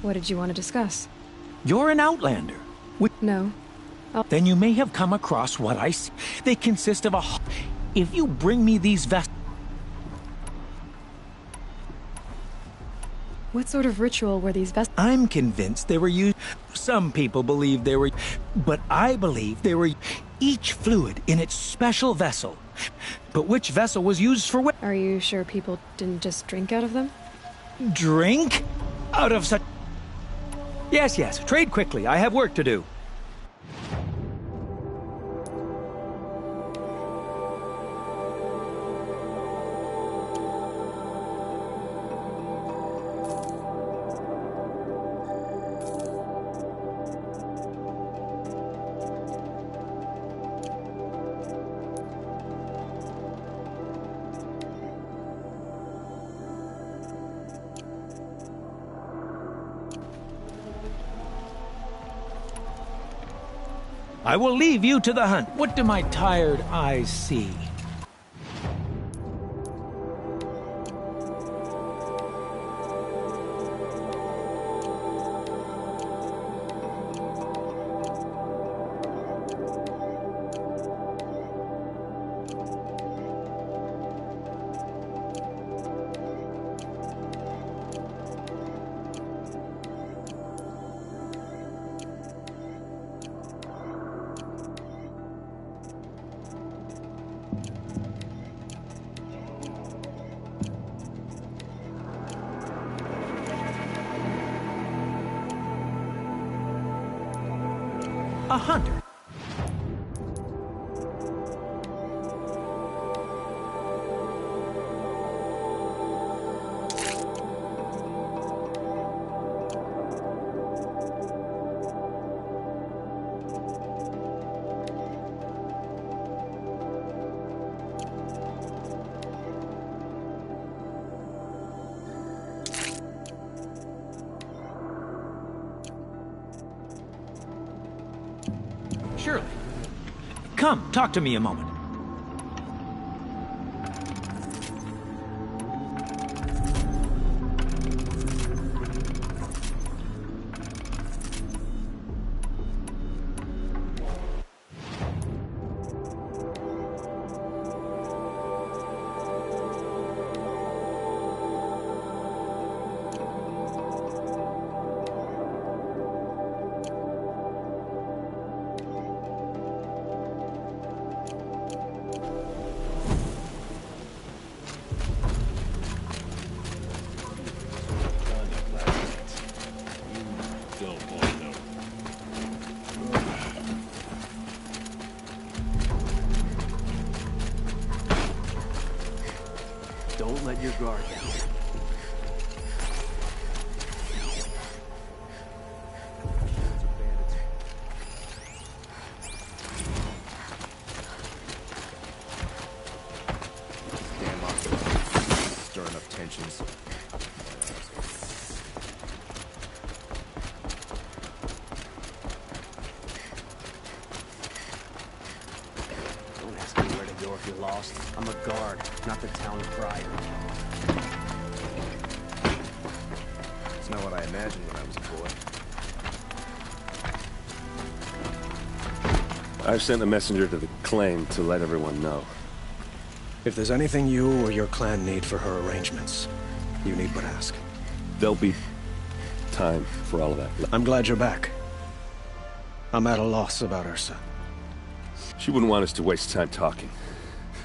What did you want to discuss? You're an outlander. No. Then you may have come across what I see. They consist of a... If you bring me these vessels... What sort of ritual were these vessels? I'm convinced they were used... Some people believe they were... But I believe they were... Each fluid in its special vessel. But which vessel was used for what? Are you sure people didn't just drink out of them? Drink? Out of such... Yes, yes. Trade quickly. I have work to do. I will leave you to the hunt. What do my tired eyes see? A hunter. Surely. Come, talk to me a moment. Don't let your guard down. Damn off. Stirring up tensions. Don't ask me where to go if you're lost. I'm a guard, not the town crier. It's not what I imagined when I was a boy. I've sent a messenger to the claim to let everyone know. If there's anything you or your clan need for her arrangements, you need but ask. There'll be time for all of that. I'm glad you're back. I'm at a loss about Ursa. She wouldn't want us to waste time talking.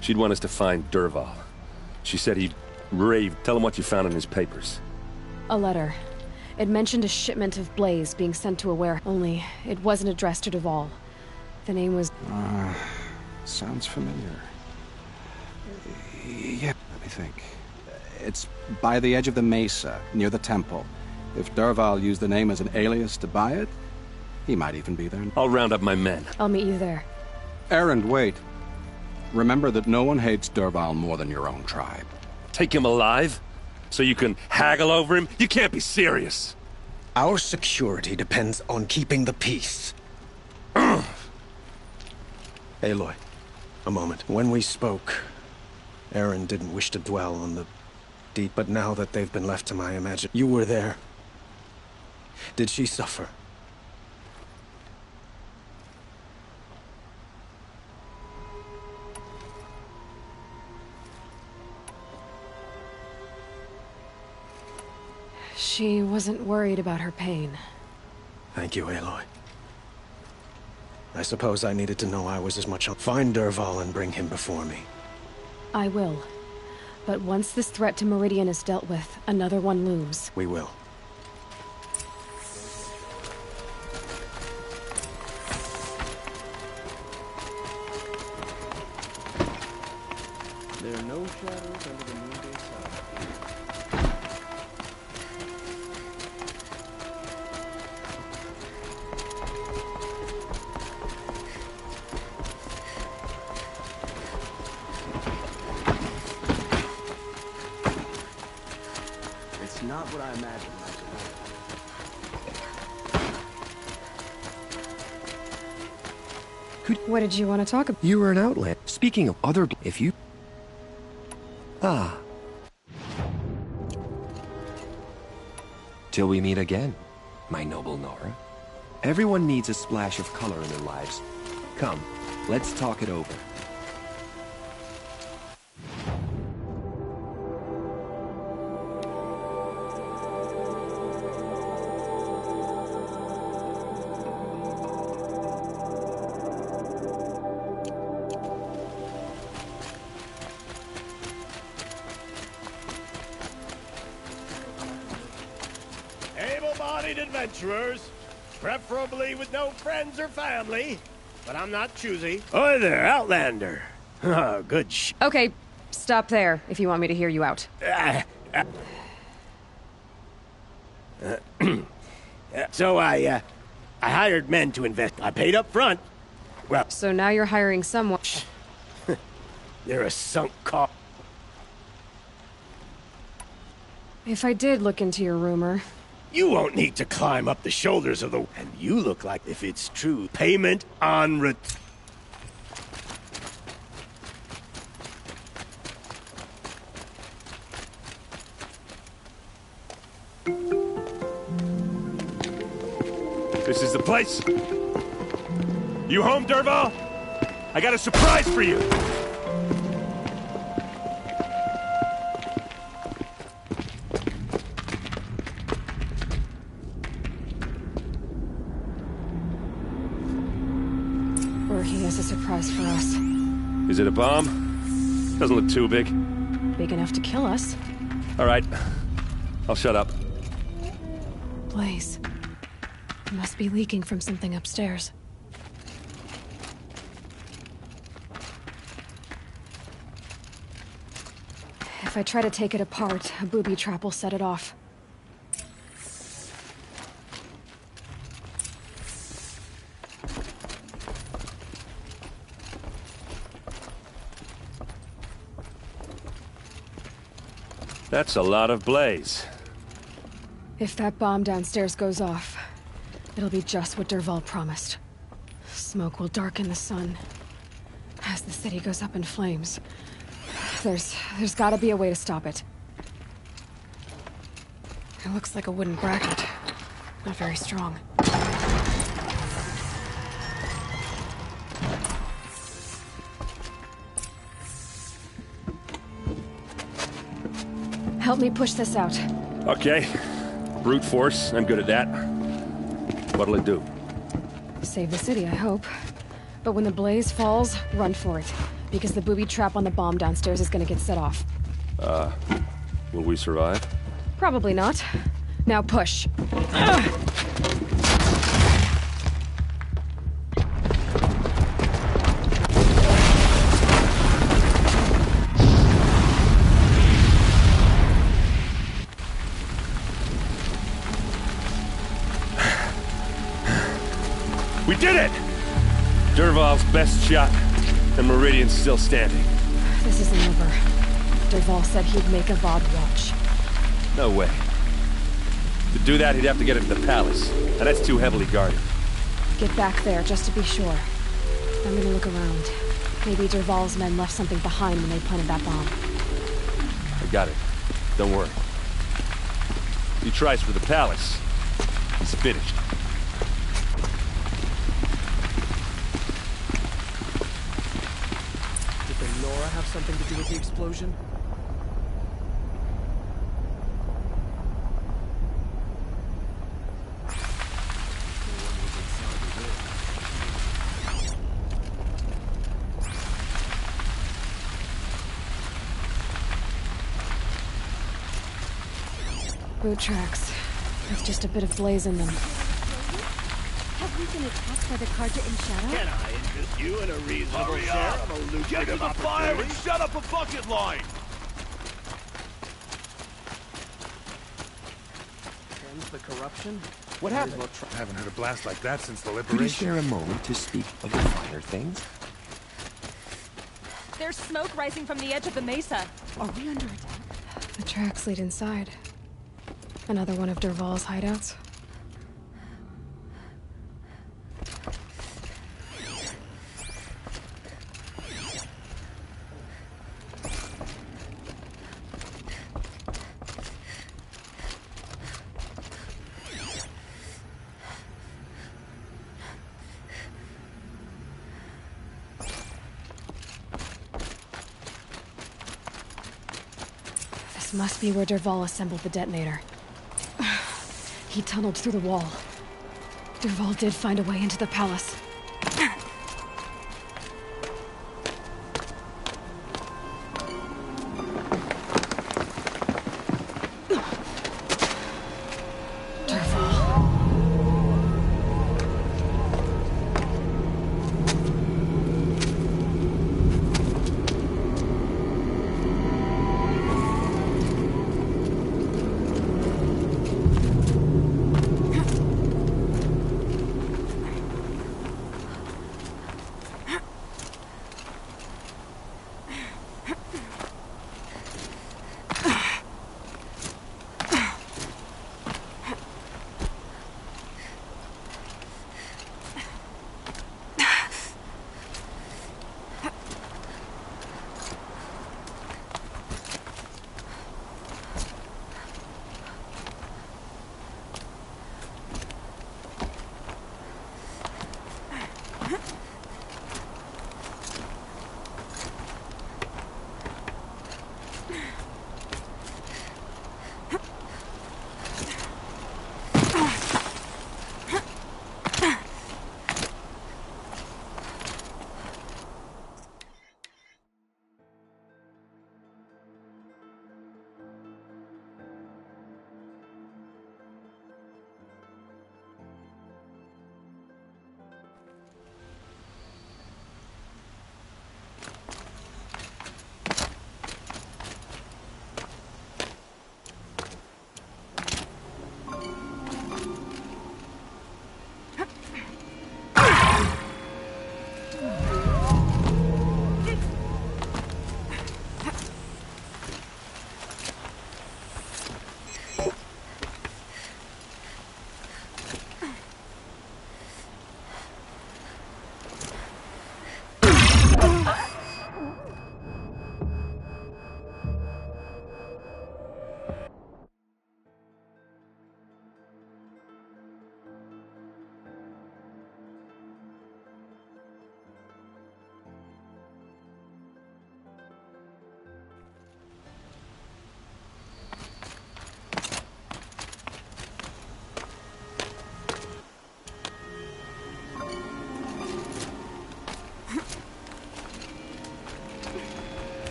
She'd want us to find Dervahl. She said he'd raved. Tell him what you found in his papers. A letter. It mentioned a shipment of blaze being sent to a warehouse. Only, it wasn't addressed to Dervahl. The name was... Sounds familiar. Yeah, let me think. It's by the edge of the mesa, near the temple. If Dervahl used the name as an alias to buy it, he might even be there. I'll round up my men. I'll meet you there. Erend, wait. Remember that no one hates Dervahl more than your own tribe. Take him alive? So you can haggle over him? You can't be serious. Our security depends on keeping the peace. Aloy, a moment. When we spoke, Erend didn't wish to dwell on the deep, but now that they've been left to my imagination, you were there. Did she suffer? She wasn't worried about her pain. Thank you, Aloy. I suppose I needed to know I was as much on. Find Dervahl and bring him before me. I will. But once this threat to Meridian is dealt with, another one looms. We will. There are no shadows under the noonday sun. It's not what I imagined. What did you want to talk about? You were an outlet. Speaking of other... If you... Ah. Till we meet again, my noble Nora. Everyone needs a splash of color in their lives. Come, let's talk it over. Able-bodied adventurers, preferably with no friends or family, but I'm not choosy. Oi there, Outlander. Oh, good Okay, stop there if you want me to hear you out. So I hired men to invest. I paid up front. Well, so now you're hiring someone. They're a sunk cost. If I did look into your rumor... You won't need to climb up the shoulders of the... And you look like, if it's true, payment on This is the place. You home, Dervahl? I got a surprise for you. He has a surprise for us. Is it a bomb? Doesn't look too big. Big enough to kill us. All right. I'll shut up. Blaze. It must be leaking from something upstairs. If I try to take it apart, a booby trap will set it off. That's a lot of blaze. If that bomb downstairs goes off, it'll be just what Dervahl promised. Smoke will darken the sun. As the city goes up in flames, there's gotta be a way to stop it. It looks like a wooden bracket. Not very strong. Help me push this out. Okay. Brute force, I'm good at that. What'll it do? Save the city, I hope. But when the blaze falls, run for it. Because the booby trap on the bomb downstairs is gonna get set off. Will we survive? Probably not. Now push. We did it! Dervahl's best shot, and Meridian's still standing. This isn't over. Dervahl said he'd make a VOD watch. No way. To do that, he'd have to get into the palace, and that's too heavily guarded. Get back there, just to be sure. I'm gonna look around. Maybe Dervahl's men left something behind when they planted that bomb. I got it. Don't worry. He tries for the palace. It's finished. Did the Nora have something to do with the explosion? Boot tracks. With just a bit of blaze in them. Have we been attacked by the Carja in shadow? Can I interest you in a reasonable Hurry share up! of a lucrative Get to the fire and opportunity? shut up a bucket line! Friends, the corruption? What happened? I haven't heard a blast like that since the Could you liberation. share a moment to speak of the finer things? There's smoke rising from the edge of the mesa. Are we under attack? The tracks lead inside. Another one of Dervahl's hideouts. This must be where Dervahl assembled the detonator. He tunneled through the wall. Dervahl did find a way into the palace.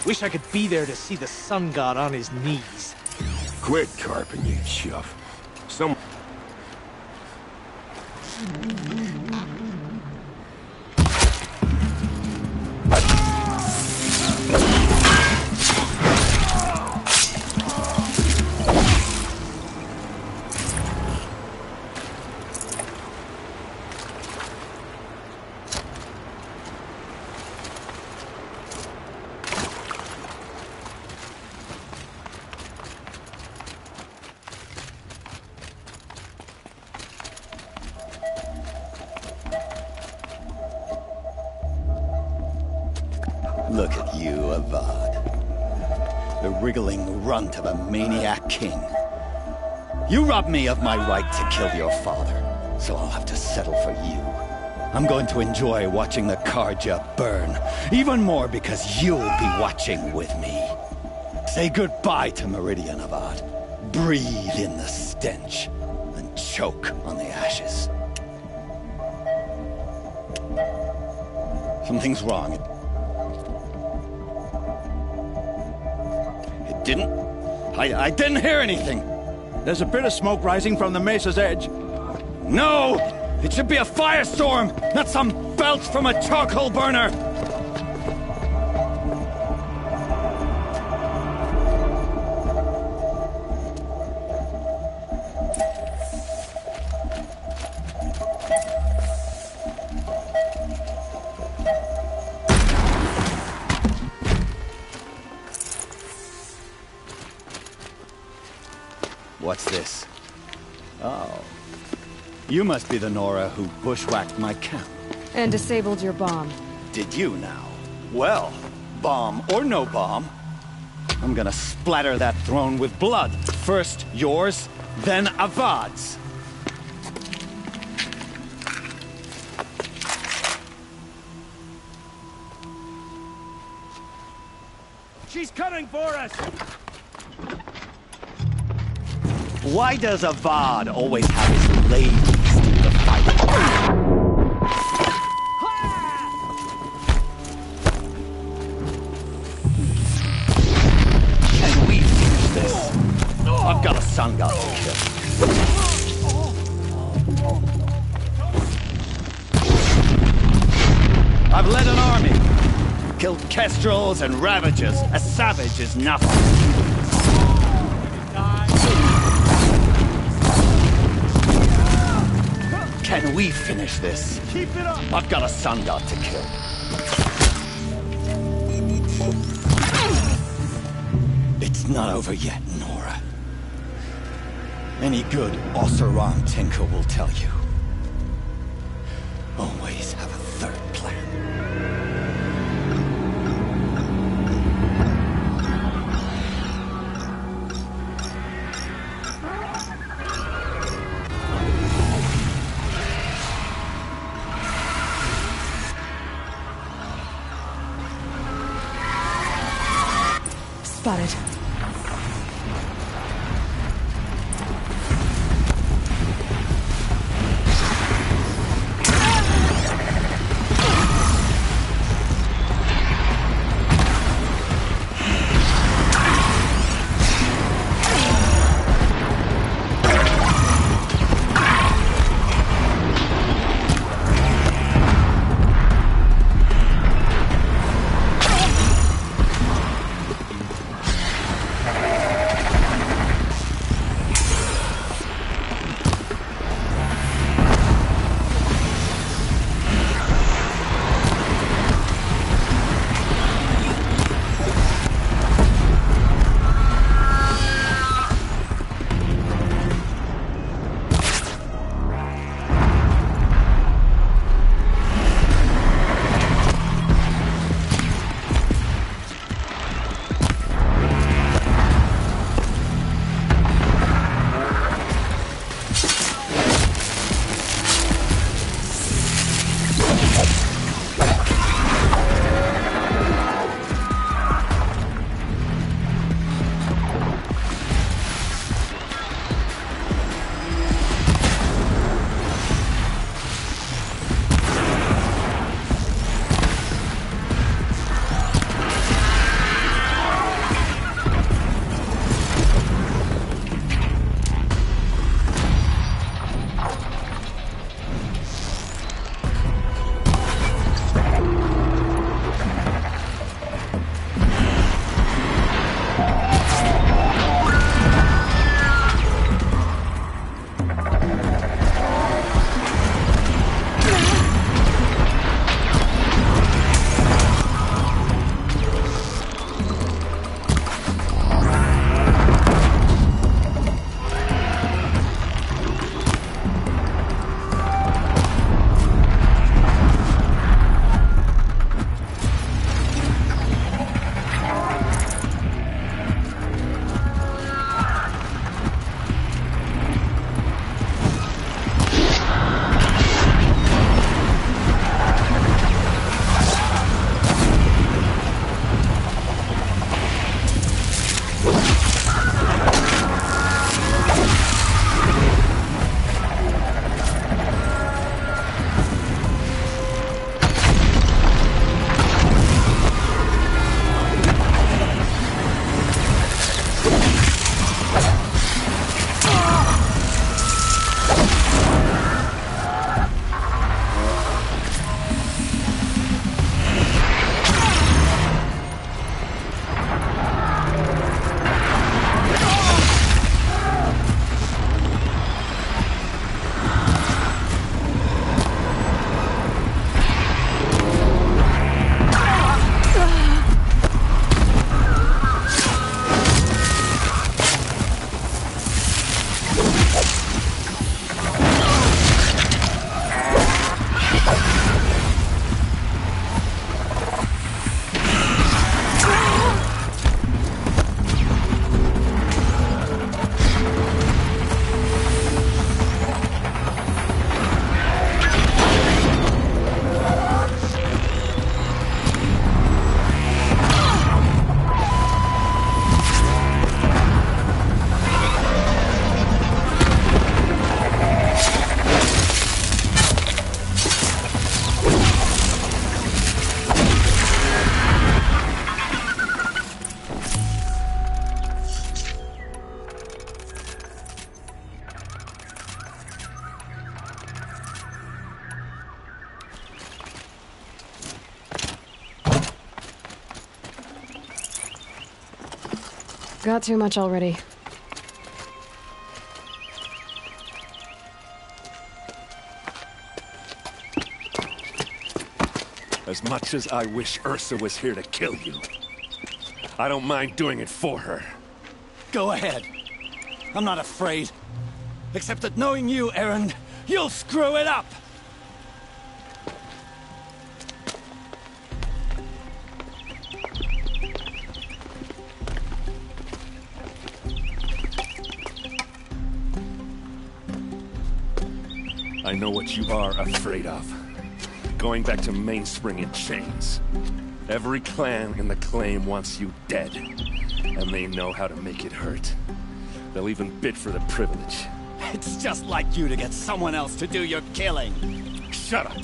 Wish I could be there to see the sun god on his knees. Quit carping, you chuff. Some... Look at you, Avad. The wriggling runt of a maniac king. You robbed me of my right to kill your father, so I'll have to settle for you. I'm going to enjoy watching the Karja burn, even more because you'll be watching with me. Say goodbye to Meridian, Avad. Breathe in the stench, and choke on the ashes. Something's wrong. I didn't hear anything. There's a bit of smoke rising from the mesa's edge. No! It should be a firestorm, not some belch from a charcoal burner! What's this? Oh. You must be the Nora who bushwhacked my camp. And disabled your bomb. Did you now? Well, bomb or no bomb, I'm gonna splatter that throne with blood. First yours, then Avad's. She's coming for us! Why does Avad always have his ladies do the fighting? Can we finish this? I've got a sun god to kill. I've led an army. Killed kestrels and ravagers. A savage is nothing. Can we finish this? Keep it up! I've got a sun god to kill. It's not over yet, Nora. Any good Oseram tinker will tell you. Always have a third plan. Spotted. Got too much already. As much as I wish Ursa was here to kill you, I don't mind doing it for her. Go ahead. I'm not afraid. Except that knowing you, Erend, you'll screw it up! I know what you are afraid of. Going back to Mainspring in chains. Every clan in the claim wants you dead. And they know how to make it hurt. They'll even bid for the privilege. It's just like you to get someone else to do your killing. Shut up!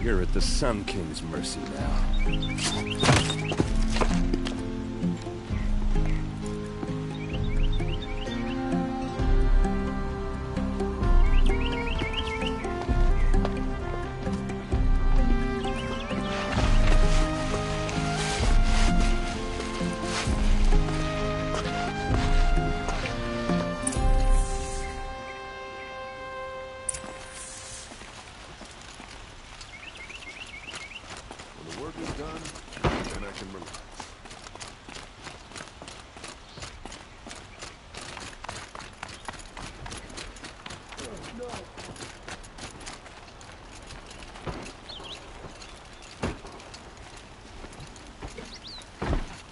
You're at the Sun King's mercy now.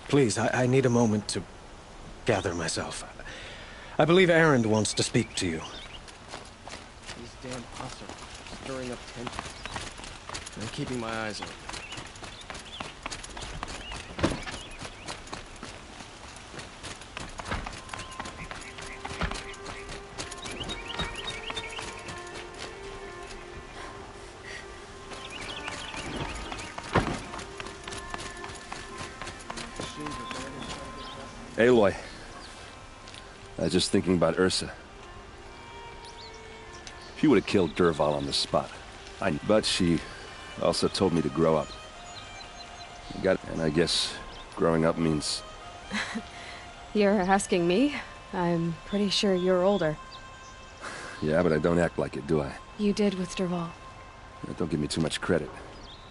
Please, I need a moment to gather myself. I believe Erend wants to speak to you. These damn puffs are stirring up tension. I'm keeping my eyes open. Aloy. I was just thinking about Ursa. She would have killed Dervahl on the spot. But she also told me to grow up. And I guess growing up means... You're asking me? I'm pretty sure you're older. Yeah, but I don't act like it, do I? You did with Dervahl. Don't give me too much credit.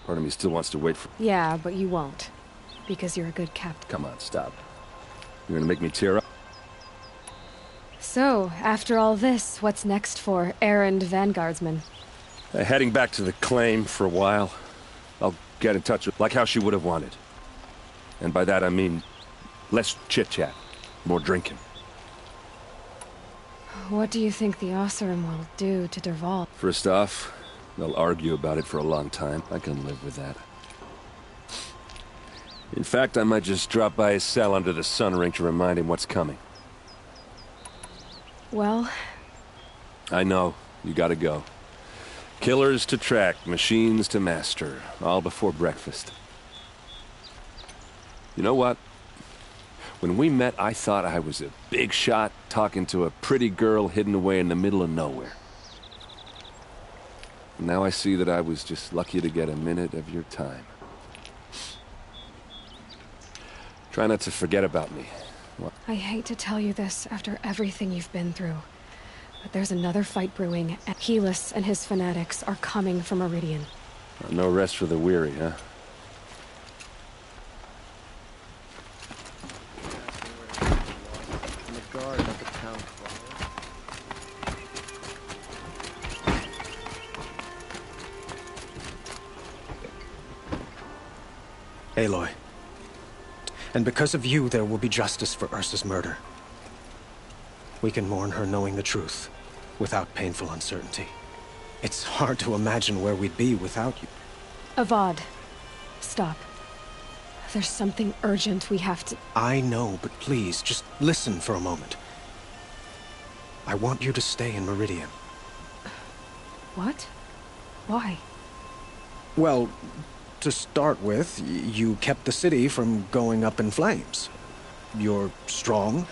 Part of me still wants to wait for... Yeah, but you won't. Because you're a good captain. Come on, stop. You're gonna make me tear up? So, after all this, what's next for Erend Vanguardsman? Heading back to the claim for a while. I'll get in touch with... like how she would have wanted. And by that I mean... less chit-chat. More drinking. What do you think the Oseram will do to Dervahl? First off, they'll argue about it for a long time. I can live with that. In fact, I might just drop by his cell under the sun ring to remind him what's coming. Well... I know. You gotta go. Killers to track, machines to master. All before breakfast. You know what? When we met, I thought I was a big shot talking to a pretty girl hidden away in the middle of nowhere. Now I see that I was just lucky to get a minute of your time. Try not to forget about me. What? I hate to tell you this after everything you've been through, but there's another fight brewing, and Helis and his fanatics are coming from Meridian. No rest for the weary, huh? I'm a guard at the town Aloy. And because of you, there will be justice for Ursa's murder. We can mourn her knowing the truth, without painful uncertainty. It's hard to imagine where we'd be without you. Avad, stop. There's something urgent we have to... I know, but please, just listen for a moment. I want you to stay in Meridian. What? Why? Well, to start with, you kept the city from going up in flames. You're strong,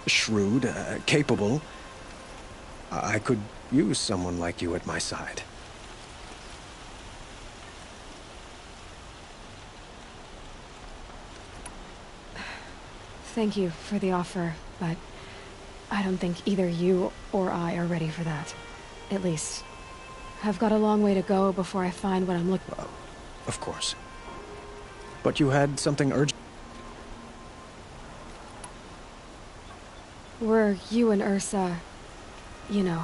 shrewd, capable. I could use someone like you at my side. Thank you for the offer, But I don't think either you or I are ready for that. At least, I've got a long way to go before I find what I'm looking for. Of course. But you had something urgent. Were you and Ursa, you know.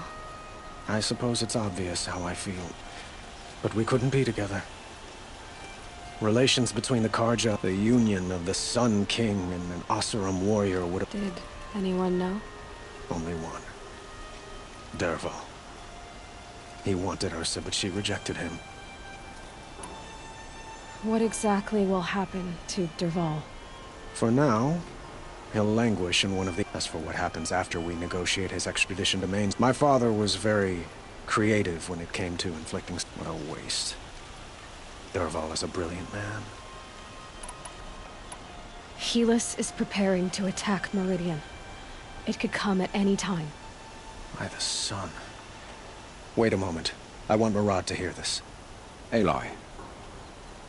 I suppose it's obvious how I feel. But we couldn't be together. Relations between the Karja, the union of the Sun King and an Asuram warrior would have... Did anyone know? Only one. Dervahl. He wanted Ursa, but she rejected him. What exactly will happen to Dervahl? For now, he'll languish in one of the... As for what happens after we negotiate his extradition to Maine, my father was very creative when it came to inflicting... What a waste. Dervahl is a brilliant man. Helis is preparing to attack Meridian. It could come at any time. By the sun. Wait a moment. I want Murad to hear this. Aloy.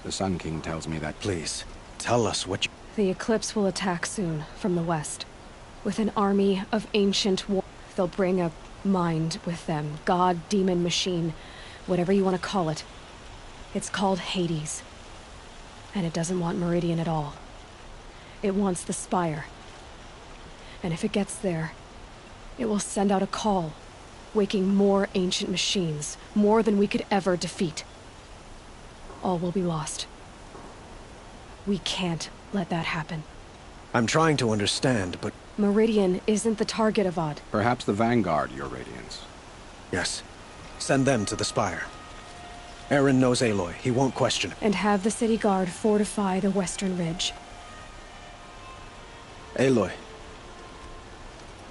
The Sun King tells me that... Please, tell us what you... The Eclipse will attack soon, from the west. With an army of ancient war... They'll bring a mind with them. God, demon, machine. Whatever you want to call it. It's called Hades. And it doesn't want Meridian at all. It wants the Spire. And if it gets there, it will send out a call, waking more ancient machines, more than we could ever defeat. All will be lost. We can't let that happen. I'm trying to understand, but... Meridian isn't the target, Avad. Perhaps the Vanguard, Your Radiance. Yes. Send them to the Spire. Eren knows Aloy. He won't question it. And have the city guard fortify the western ridge. Aloy.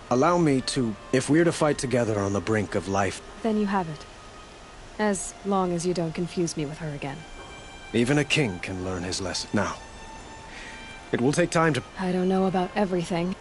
Allow me to... If we're to fight together on the brink of life... Then you have it. As long as you don't confuse me with her again. Even a king can learn his lesson. Now, it will take time to... I don't know about everything.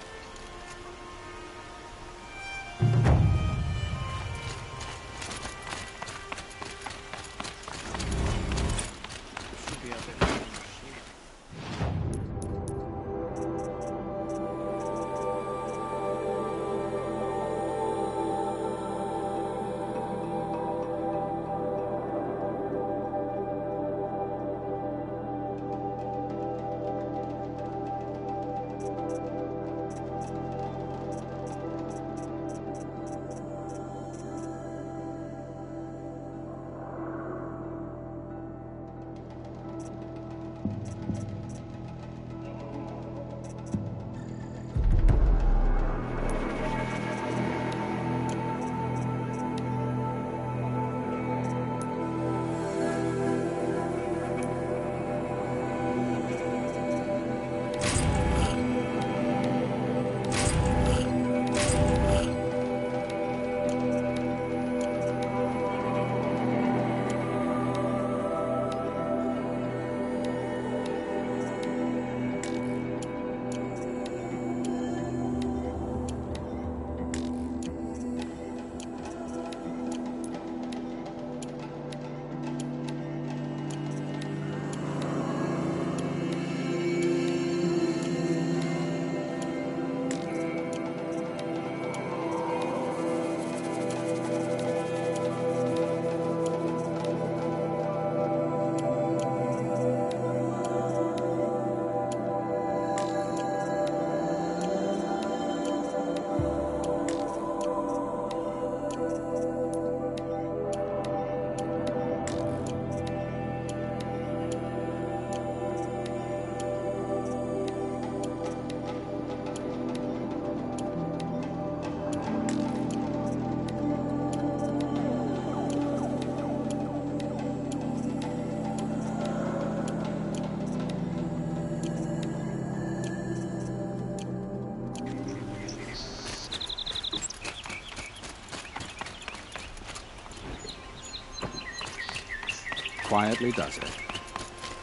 Quietly does it.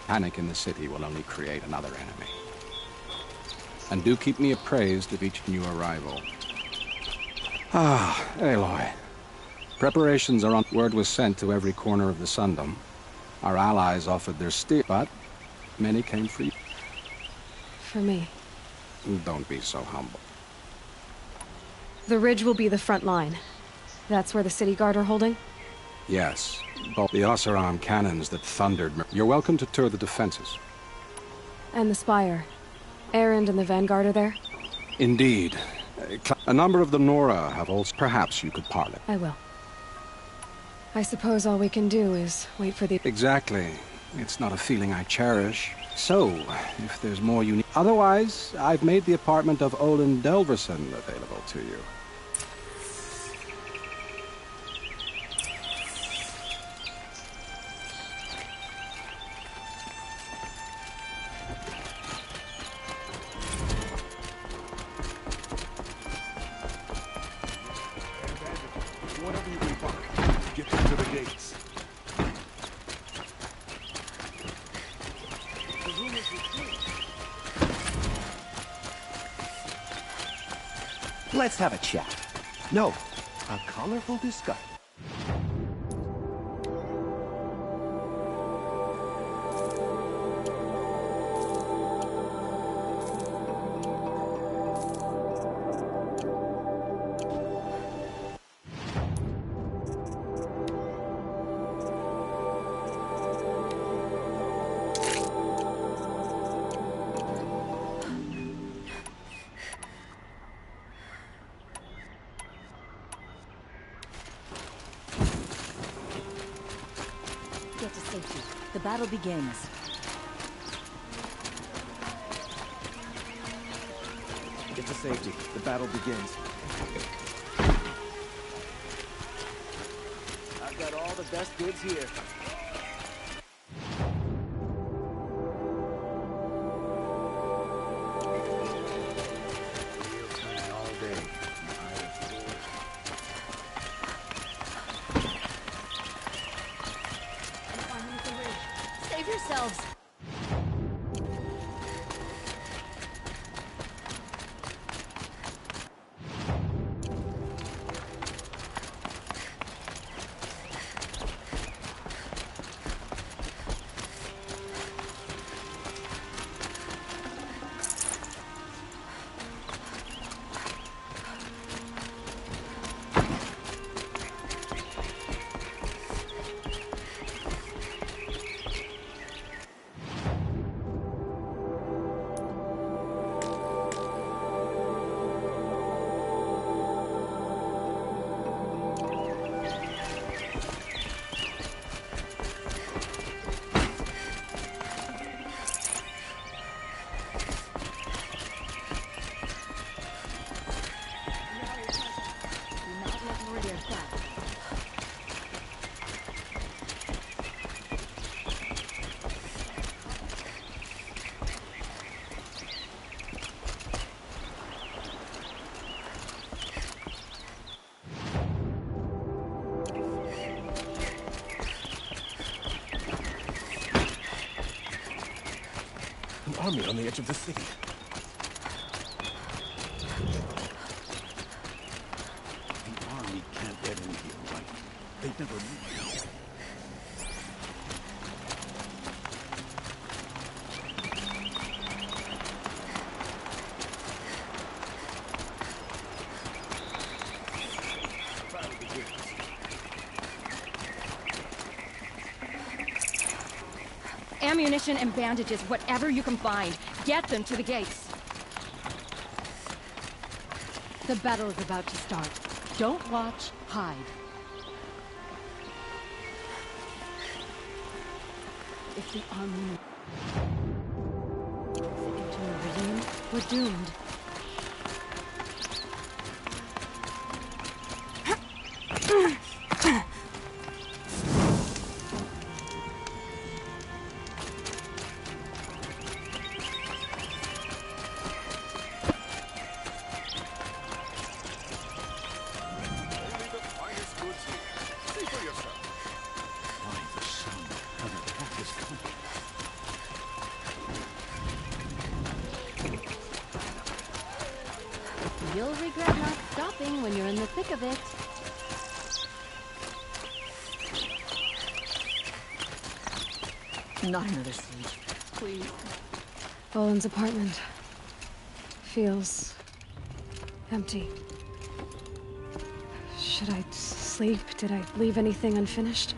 Panic in the city will only create another enemy. And do keep me appraised of each new arrival. Ah, Aloy. Preparations are on. Word was sent to every corner of the Sundom. Our allies offered their steel, but many came for you. For me. Don't be so humble. The ridge will be the front line. That's where the city guard are holding? Yes, both the Oseram cannons that thundered. You're welcome to tour the defenses. And the spire. Erend and the vanguard are there? Indeed. A number of the Nora have also... Perhaps you could parley. I will. I suppose all we can do is wait for the... Exactly. It's not a feeling I cherish. So, if there's more you need... Otherwise, I've made the apartment of Olin Delverson available to you. Whatever you require, get into the gates. The room is retreat. Let's have a chat. No, a colorful discussion. Get to safety. The battle begins. Get to safety. The battle begins. I've got all the best goods here. Save yourselves! An army on the edge of the city. The army can't get in here, right? They'd never leave. Ammunition and bandages, whatever you can find. Get them to the gates. The battle is about to start. Don't watch, hide. If the army... Into Meridian, we're doomed. You'll regret not stopping when you're in the thick of it. Not another siege, please. Olin's apartment feels empty. Should I sleep? Did I leave anything unfinished?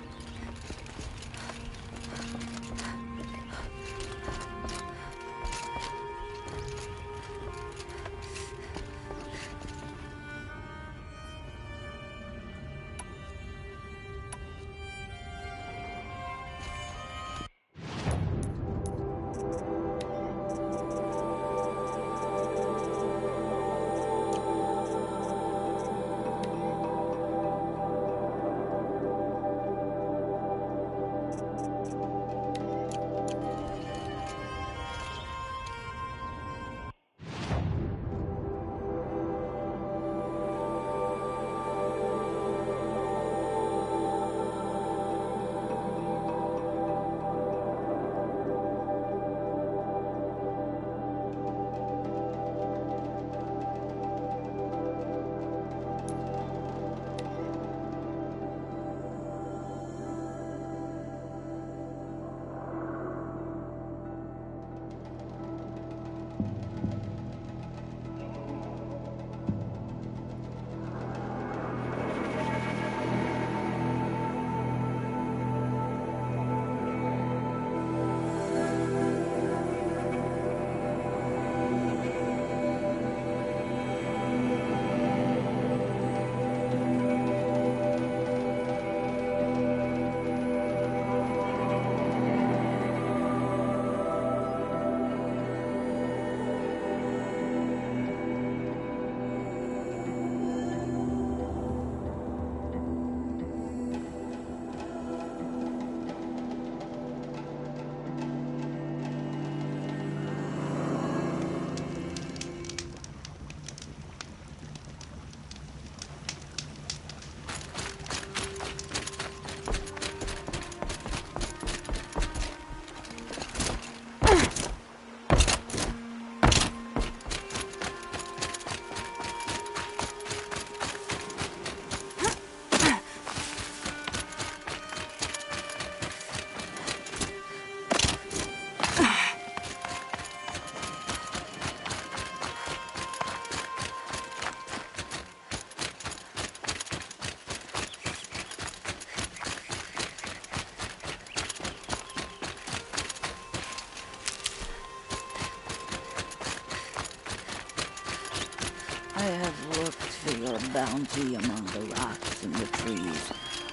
I have looked for your bounty among the rocks and the trees,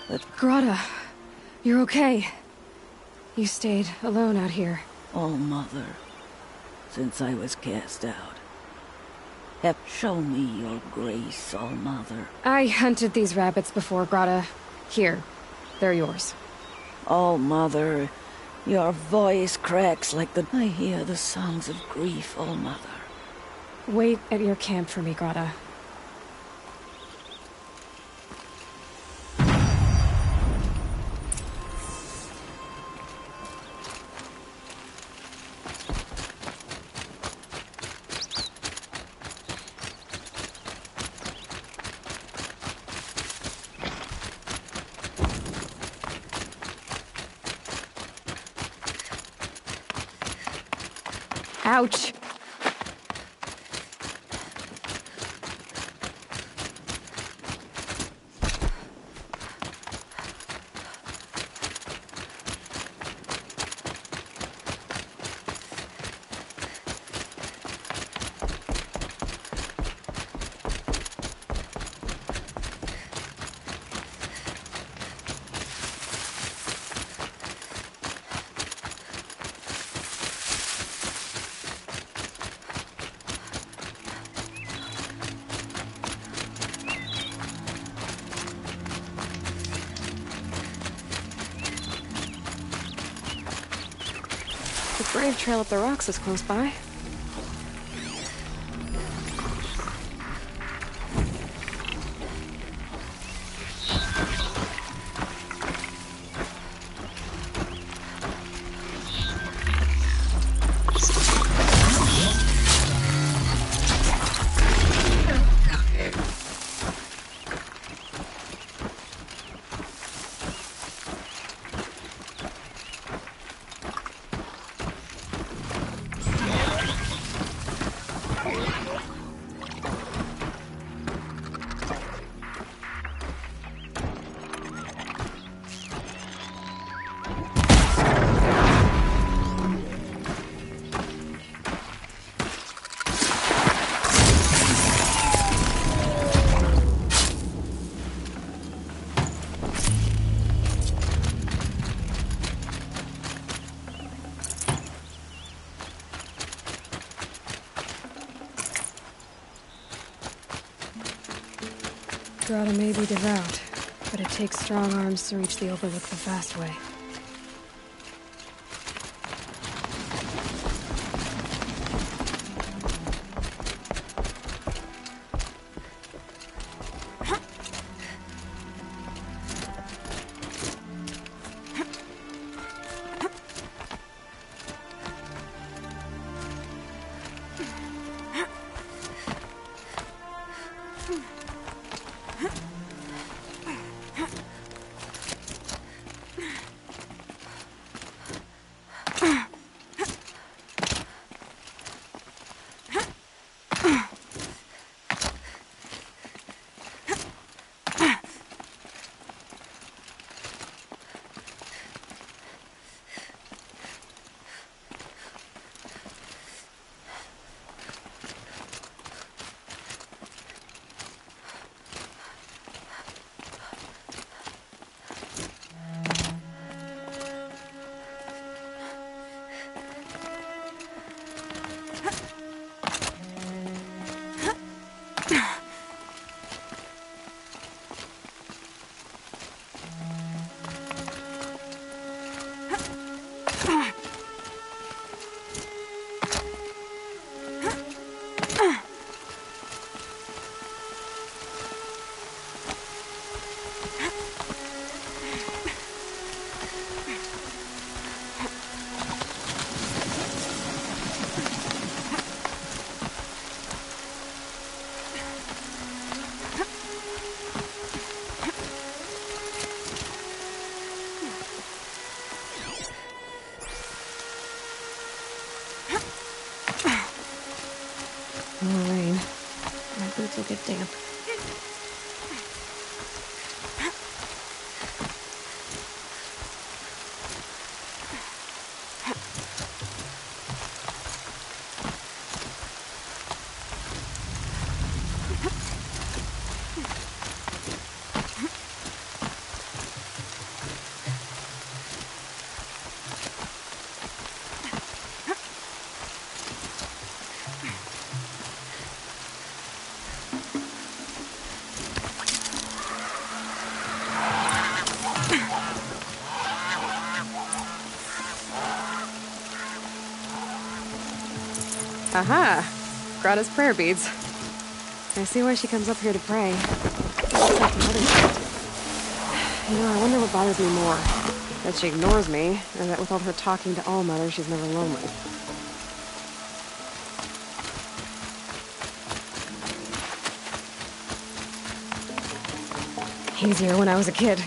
but... Grata, you're okay. You stayed alone out here. Oh, Mother, since I was cast out, have shown me your grace, All Mother. I hunted these rabbits before, Grata. Here, they're yours. All Mother, your voice cracks like the... I hear the songs of grief, All Mother. Wait at your camp for me, Grata. Ouch! The grave trail up the rocks is close by. Grotto may be devout, but it takes strong arms to reach the Overlook the fast way. More rain. My boots will get damp. Aha! Grotto's prayer beads. I see why she comes up here to pray. Looks like the others do. You know, I wonder what bothers me more. That she ignores me, or that with all her talking to All Mother, she's never lonely. Easier when I was a kid.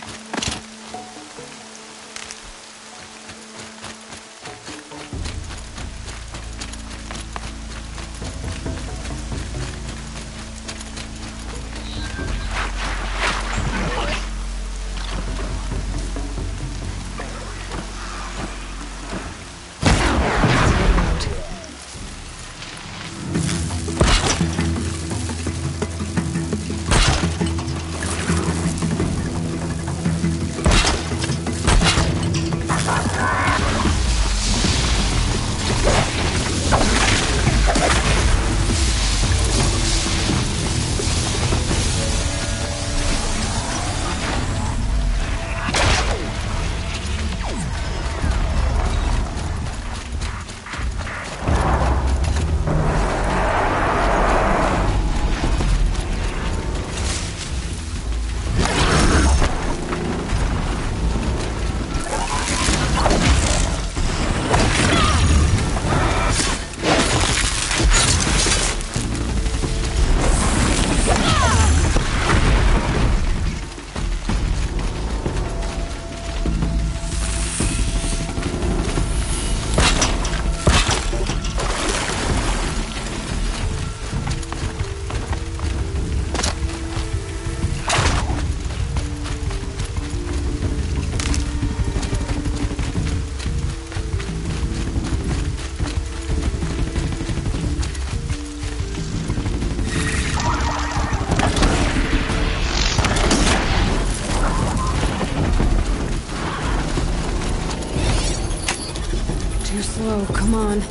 Slow, come on.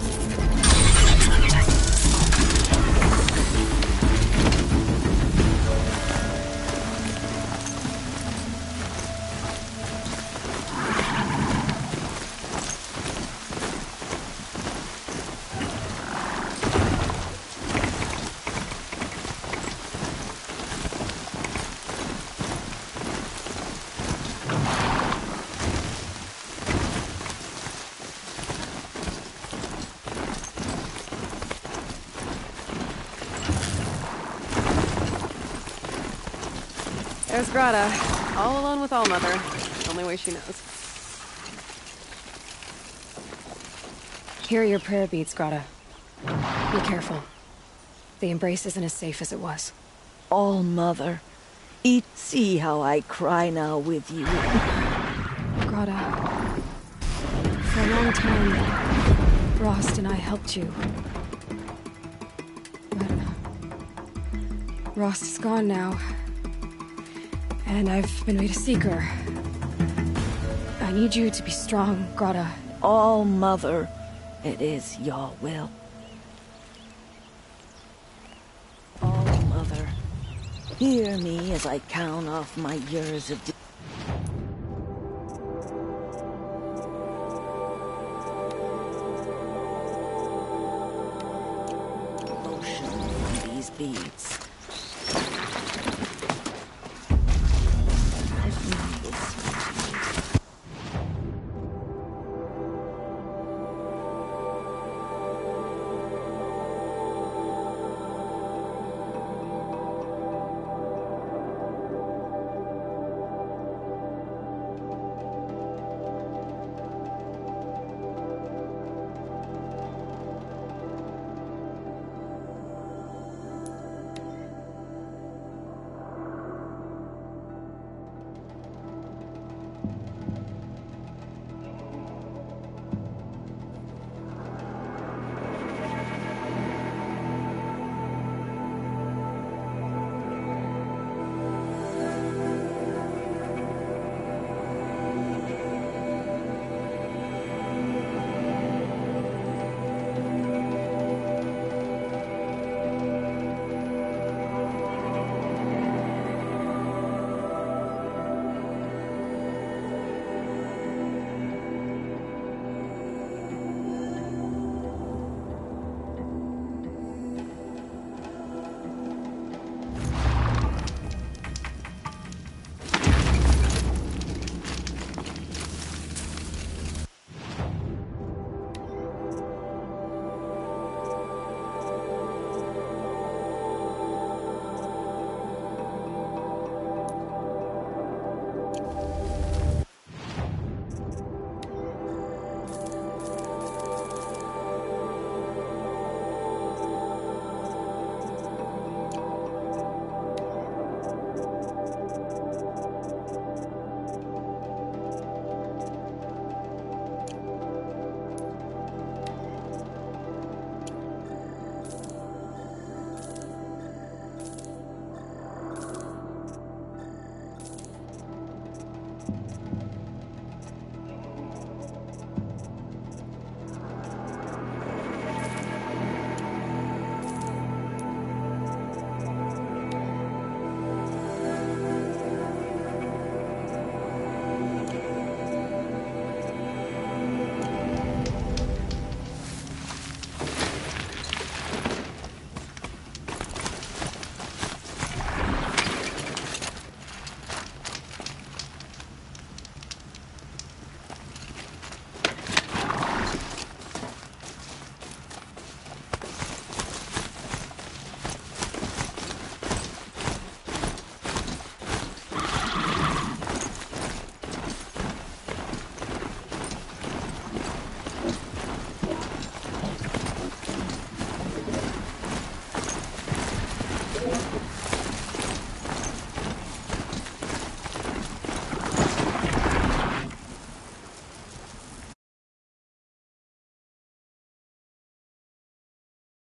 There's Grata, all alone with All-Mother. Only way she knows. Here are your prayer beads, Grata. Be careful. The embrace isn't as safe as it was. All-Mother, see how I cry now with you. Grata, for a long time, Rost and I helped you. But Rost is gone now, and I've been made a seeker. I need you to be strong, Grata. All-Mother, it is your will. All-Mother, hear me as I count off my years of devotion from these beads.